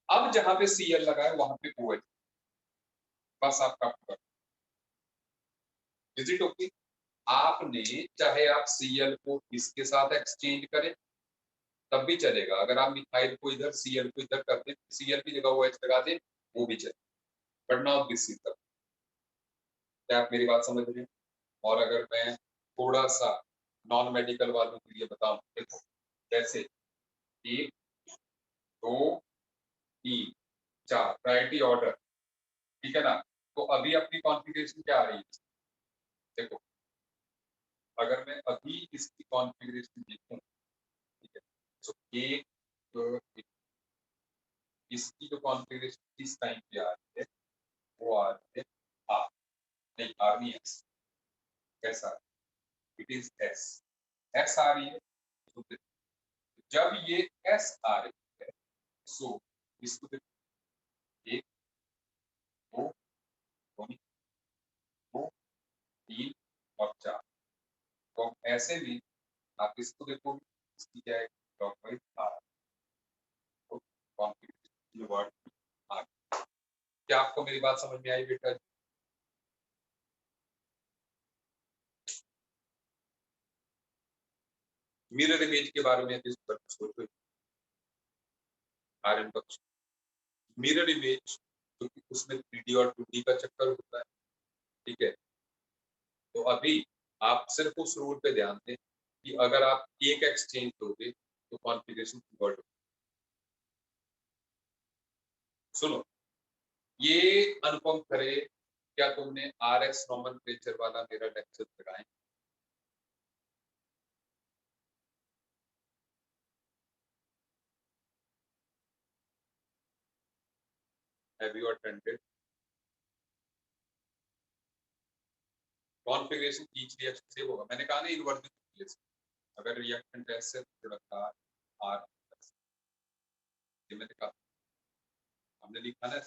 [SPEAKER 1] अब जहां पे Cl लगा है वहां पे OH, बस आपका विजिट होगी। आपने चाहे आप Cl को इसके साथ एक्सचेंज करें तब भी चलेगा, अगर आप मिथाइल को इधर Cl को इधर कर दें, Cl की जगह OH लगा दें, वो भी चलेगा, but not this is the, क्या आप मेरी बात समझ रहे हैं? और अगर मैं थोड़ा सा नॉन मेडिकल वालों के लिए बताऊं, देखो जैसे 1 2 3 4 प्रायोरिटी ऑर्डर, ठीक है ना, तो अभी अपनी कॉन्फ़िगरेशन क्या आ रही है, देखो अगर मैं अभी इसकी कॉन्फ़िगरेशन देखूं, ठीक है, तो एक इसकी जो कॉन्फ़िगरेशन इस टाइम पे आ रही है वो आ रही है आर, नहीं आर नहीं एस, कैसा, इट इज एस, एस आ रही है, तो जब ये एस आ रही है, सो इसको देखो, 1 2 2 3 और 4, तो ऐसे में आप इसको देखो, इसकी क्या है, क्लॉकवाइज आ रहा है, तो कॉन्फ़िगरेशन वर्ड आ गया। क्या आपको मेरी बात समझ में आई बेटा? मिरर इमेज के बारे में इस पर सोचो, आर्यन बख्श, मिरर इमेज क्योंकि उसमें 3D और 2D का चक्कर होता है, ठीक है, तो अभी आप सिर्फ उस रूल पे ध्यान दें कि अगर आप एक एक्सचेंज दोगे तो कॉन्फ़िगरेशन कन्वर्ट हो। सुनो, ये अनुपम खरे, क्या तुमने RS नॉमेनक्लेचर वाला मेरा लेक्चर लगाए? Have you attended? Configuration each reaction से होगा, मैंने कहा ना इन्वर्जन, अगर रिएक्टेंट ऐसे प्रोडक्ट आर, ये मैंने कहा, हमने लिखा ना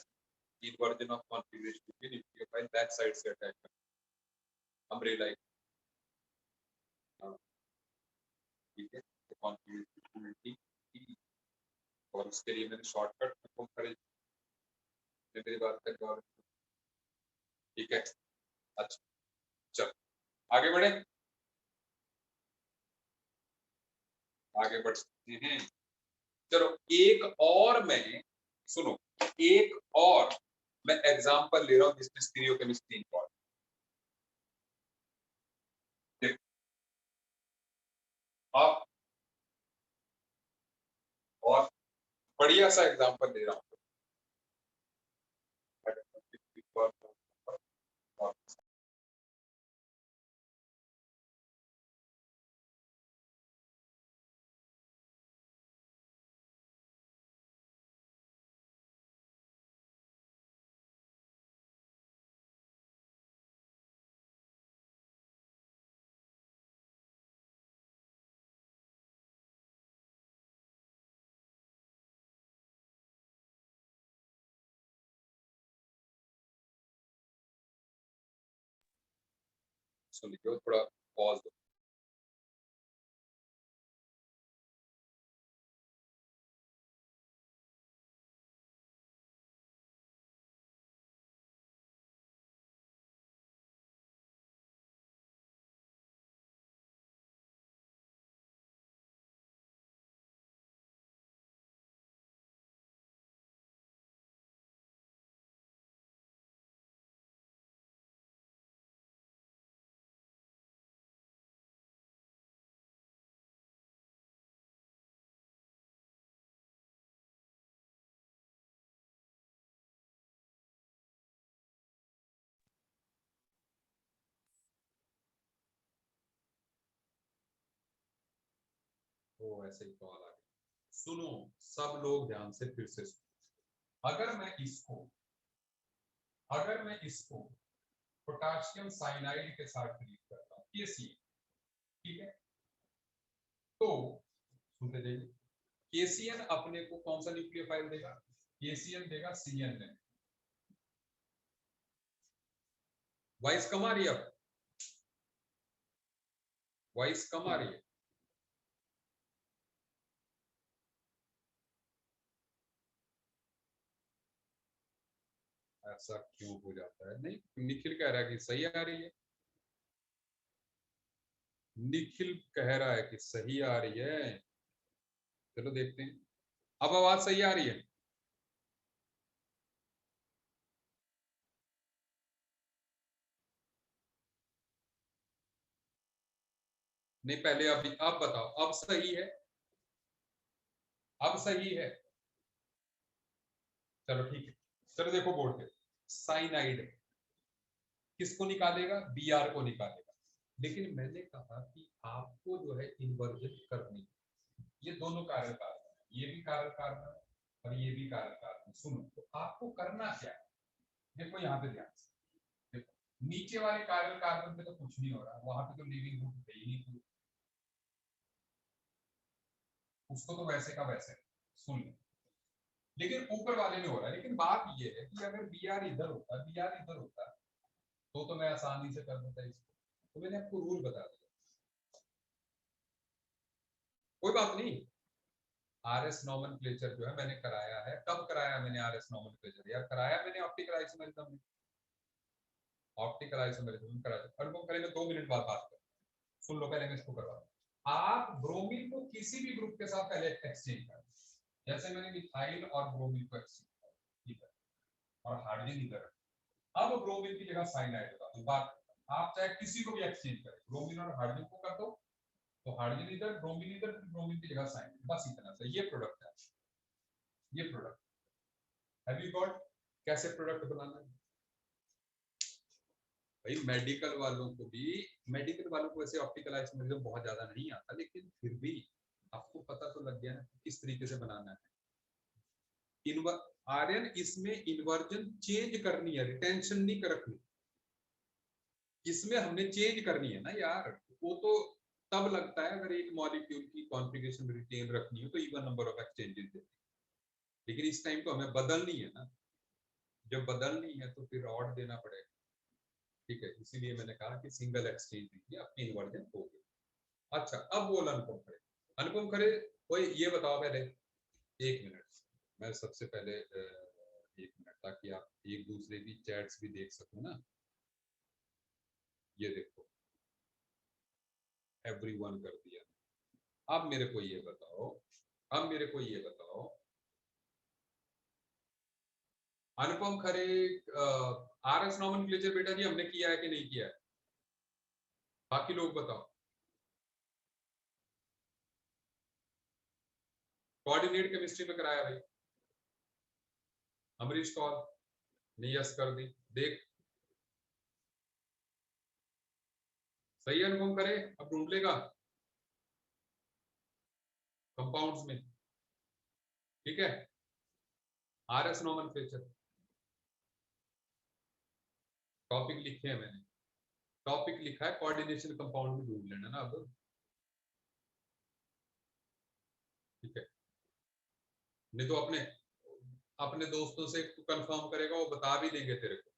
[SPEAKER 1] inversion of configuration between nucleophile back side से अटैक कर, अम्ब्रेला, ठीक है, तो कॉन्फ़िगरेशन और उसके लिए मैंने शॉर्टकट में करे, मेरी बात कर और ठीक है। अच्छा चल आगे बढ़े, आगे बढ़ सकते हैं, चलो एक और मैं, सुनो एक और मैं एग्जांपल ले रहा हूं जिसमें स्टीरियोकेमिस्ट्री इंपॉर्टेंट, आप और बढ़िया सा एग्जांपल दे रहा हूँ। सुनिए थोड़ा पॉज दो। तो ऐसे ही कॉल आ गया। सुनो सब लोग ध्यान से फिर से सुनो। अगर मैं इसको पोटाशियम साइनाइड के साथ ट्रीट करता हूँ KCl, ठीक है, तो सुनते जाइए, KCl अपने को कौन सा न्यूक्लियोफाइल देगा? KCl देगा CN में। वॉइस कम आ रही है? अब वॉइस कम आ रही है? ऐसा क्यों हो जाता है? नहीं, निखिल कह रहा है कि सही आ रही है। निखिल कह रहा है कि सही आ रही है। चलो देखते हैं। अब आवाज सही आ रही है? नहीं, पहले अभी अब बताओ, अब सही है? अब सही है? चलो ठीक है। चलो देखो बोर्ड पे, साइनाइड किसको निकालेगा? Br को निकालेगा। लेकिन मैंने कहा कि आपको जो है इन्वर्जन करनी, ये दोनों कारक कार्बन है, ये भी कारक कार्बन है और ये भी कारक कार्बन। सुनो, तो आपको करना क्या है? देखो यहाँ पे ध्यान से देखो, नीचे वाले कारक कार्बन पे तो कुछ नहीं हो रहा, वहां पे तो लिविंग ग्रुप है ही नहीं, उसको तो वैसे का वैसे सुन लो। लेकिन ऊपर वाले में हो रहा है। लेकिन बात ये है कि अगर Br इधर होता तो मैं आसानी से कर देता इसको। तो मैंने आपको रूल बता दिया, कोई बात नहीं। RS नॉमेनक्लेचर जो है मैंने कराया है। कब कराया मैंने RS नॉमेनक्लेचर? यार कराया मैंने ऑप्टिकल आइसोमेरिज्म में। ऑप्टिकल आइसोमेरिज्म कराया। अनुपम करेंगे 2 मिनट बाद बात कर। सुन लो, पहले मैं इसको करवा दूं। आप ब्रोमीन को किसी भी ग्रुप के साथ पहले एक्सचेंज कर, जैसे मैंने मिथाइल और ब्रोमीन को एक्सचेंज किया, ठीक है, और हाइड्रोजन इधर। अब ब्रोमीन की जगह साइनाइड होगा। तो बात आप चाहे किसी को भी एक्सचेंज करें, ब्रोमीन और हाइड्रोजन को कर दो, तो हाइड्रोजन इधर, ब्रोमीन इधर, ब्रोमीन की जगह साइनाइड, बस इतना सा। ये प्रोडक्ट है, ये प्रोडक्ट। हैव यू गॉट कैसे प्रोडक्ट बनाना है? भाई मेडिकल वालों को वैसे ऑप्टिकल आइसोमेरिज्म बहुत ज्यादा नहीं आता, लेकिन फिर भी आपको पता तो लग गया ना किस तरीके से बनाना है। आर्यन इसमें इन्वर्जन चेंज करनी है, रिटेंशन नहीं रखनी। इसमें हमने चेंज करनी है ना यार। वो तो तब लगता है अगर एक मॉलिक्यूल की कॉन्फ़िगरेशन रिटेन रखनी हो तो इवन नंबर ऑफ एक्सचेंजेस देते हैं। लेकिन इस टाइम तो हमें बदलनी है ना। जब बदलनी है तो फिर ऑड देना पड़ेगा, ठीक है। इसीलिए मैंने कहा कि सिंगल एक्सचेंज दीजिए, अपनी इन्वर्जन हो गई। अच्छा, अब बोल अनुपम खरे। अनुपम खरे, कोई ये बताओ पहले, 1 मिनट, मैं सबसे पहले 1 मिनट, ताकि आप एक दूसरे की चैट्स भी देख सको ना। ये देखो, एवरीवन कर दिया। अब मेरे को ये बताओ, अनुपम खरे, RS नॉमेनक्लेचर बेटा जी हमने किया है कि नहीं किया है? बाकी लोग बताओ। कोऑर्डिनेट केमिस्ट्री में कराया भाई, अमरीश कौल ने यस कर दी। देख सही अनुभव करे, अब ढूंढ लेगा कंपाउंड्स में, ठीक है। आरएस नोमेनक्लेचर टॉपिक लिखे हैं मैंने, टॉपिक लिखा है कोऑर्डिनेशन कंपाउंड में, ढूंढ लेना ना अब, ठीक है। नहीं तो अपने अपने दोस्तों से तू कंफर्म करेगा, वो बता भी देंगे तेरे को,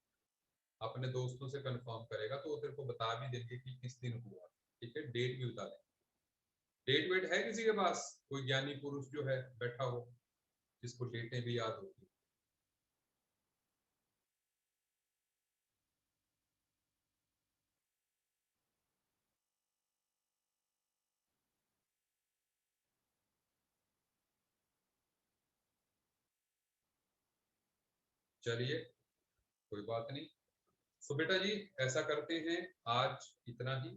[SPEAKER 1] अपने दोस्तों से कंफर्म करेगा तो वो तेरे को बता भी देंगे कि किस दिन हुआ, ठीक है, डेट भी बता देंगे। डेट वेट है किसी के पास, कोई ज्ञानी पुरुष जो है बैठा हो जिसको डेटें भी याद होती? चलिए कोई बात नहीं। सो बेटा जी ऐसा करते हैं, आज इतना ही।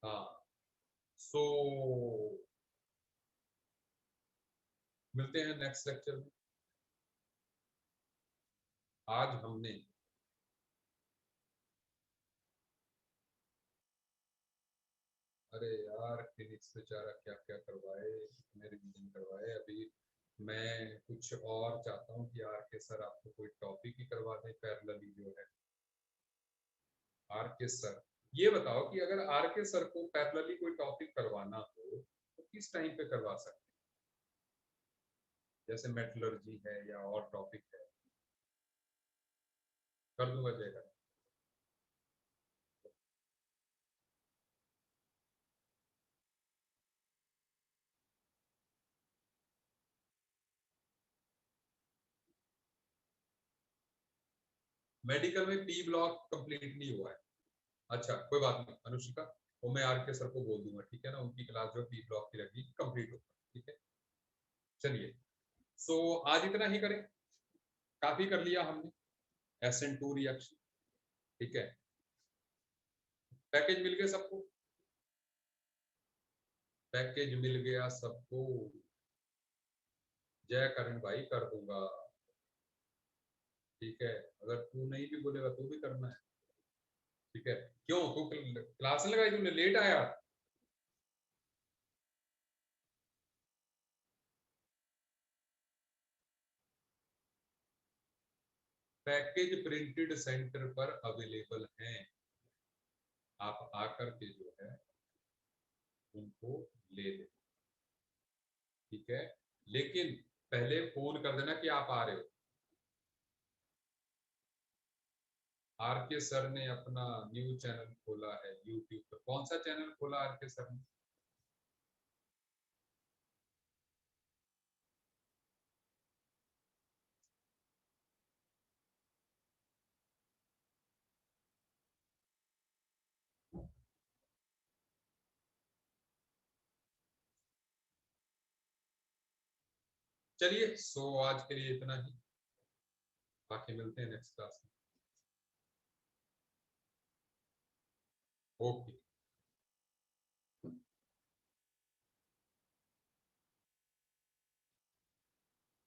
[SPEAKER 1] हाँ, सो मिलते हैं नेक्स्ट लेक्चर में। आज हमने अरे यार फिजिक्स बेचारा क्या क्या करवाए, कितने रिवीजन करवाए। अभी मैं कुछ और चाहता हूँ कि आर के सर आपको कोई टॉपिक ही करवा दें पैरेलली जो है। आर के सर ये बताओ कि अगर आर के सर को पैरेलली कोई टॉपिक करवाना हो तो किस टाइम पे करवा सकते हैं? जैसे मेटलर्जी है या और टॉपिक है, कर दूंगा जयकर। मेडिकल में पी ब्लॉक कंप्लीट नहीं हुआ है। अच्छा कोई बात नहीं अनुष्का, वो मैं आर के सर को बोल दूंगा, ठीक है ना, उनकी क्लास जो पी ब्लॉक की लगी कंप्लीट होगा, ठीक है। चलिए सो आज इतना ही करें, काफी कर लिया हमने SN2 रिएक्शन, ठीक है। पैकेज मिल गया सबको, पैकेज मिल गया सबको, जय करण भाई कर दूंगा, ठीक है। अगर तू नहीं भी बोलेगा तो भी करना है, ठीक है। क्यों तू क्लास नहीं लगाई, तूने लेट आया? पैकेज प्रिंटेड सेंटर पर अवेलेबल हैं, आप आकर के जो है उनको ले ले, ठीक है। लेकिन पहले फोन कर देना कि आप आ रहे हो। आर के सर ने अपना न्यू चैनल खोला है यूट्यूब पर, कौन सा चैनल खोला आर के सर ने? चलिए सो आज के लिए इतना ही, बाकी मिलते हैं नेक्स्ट क्लास में। ओके।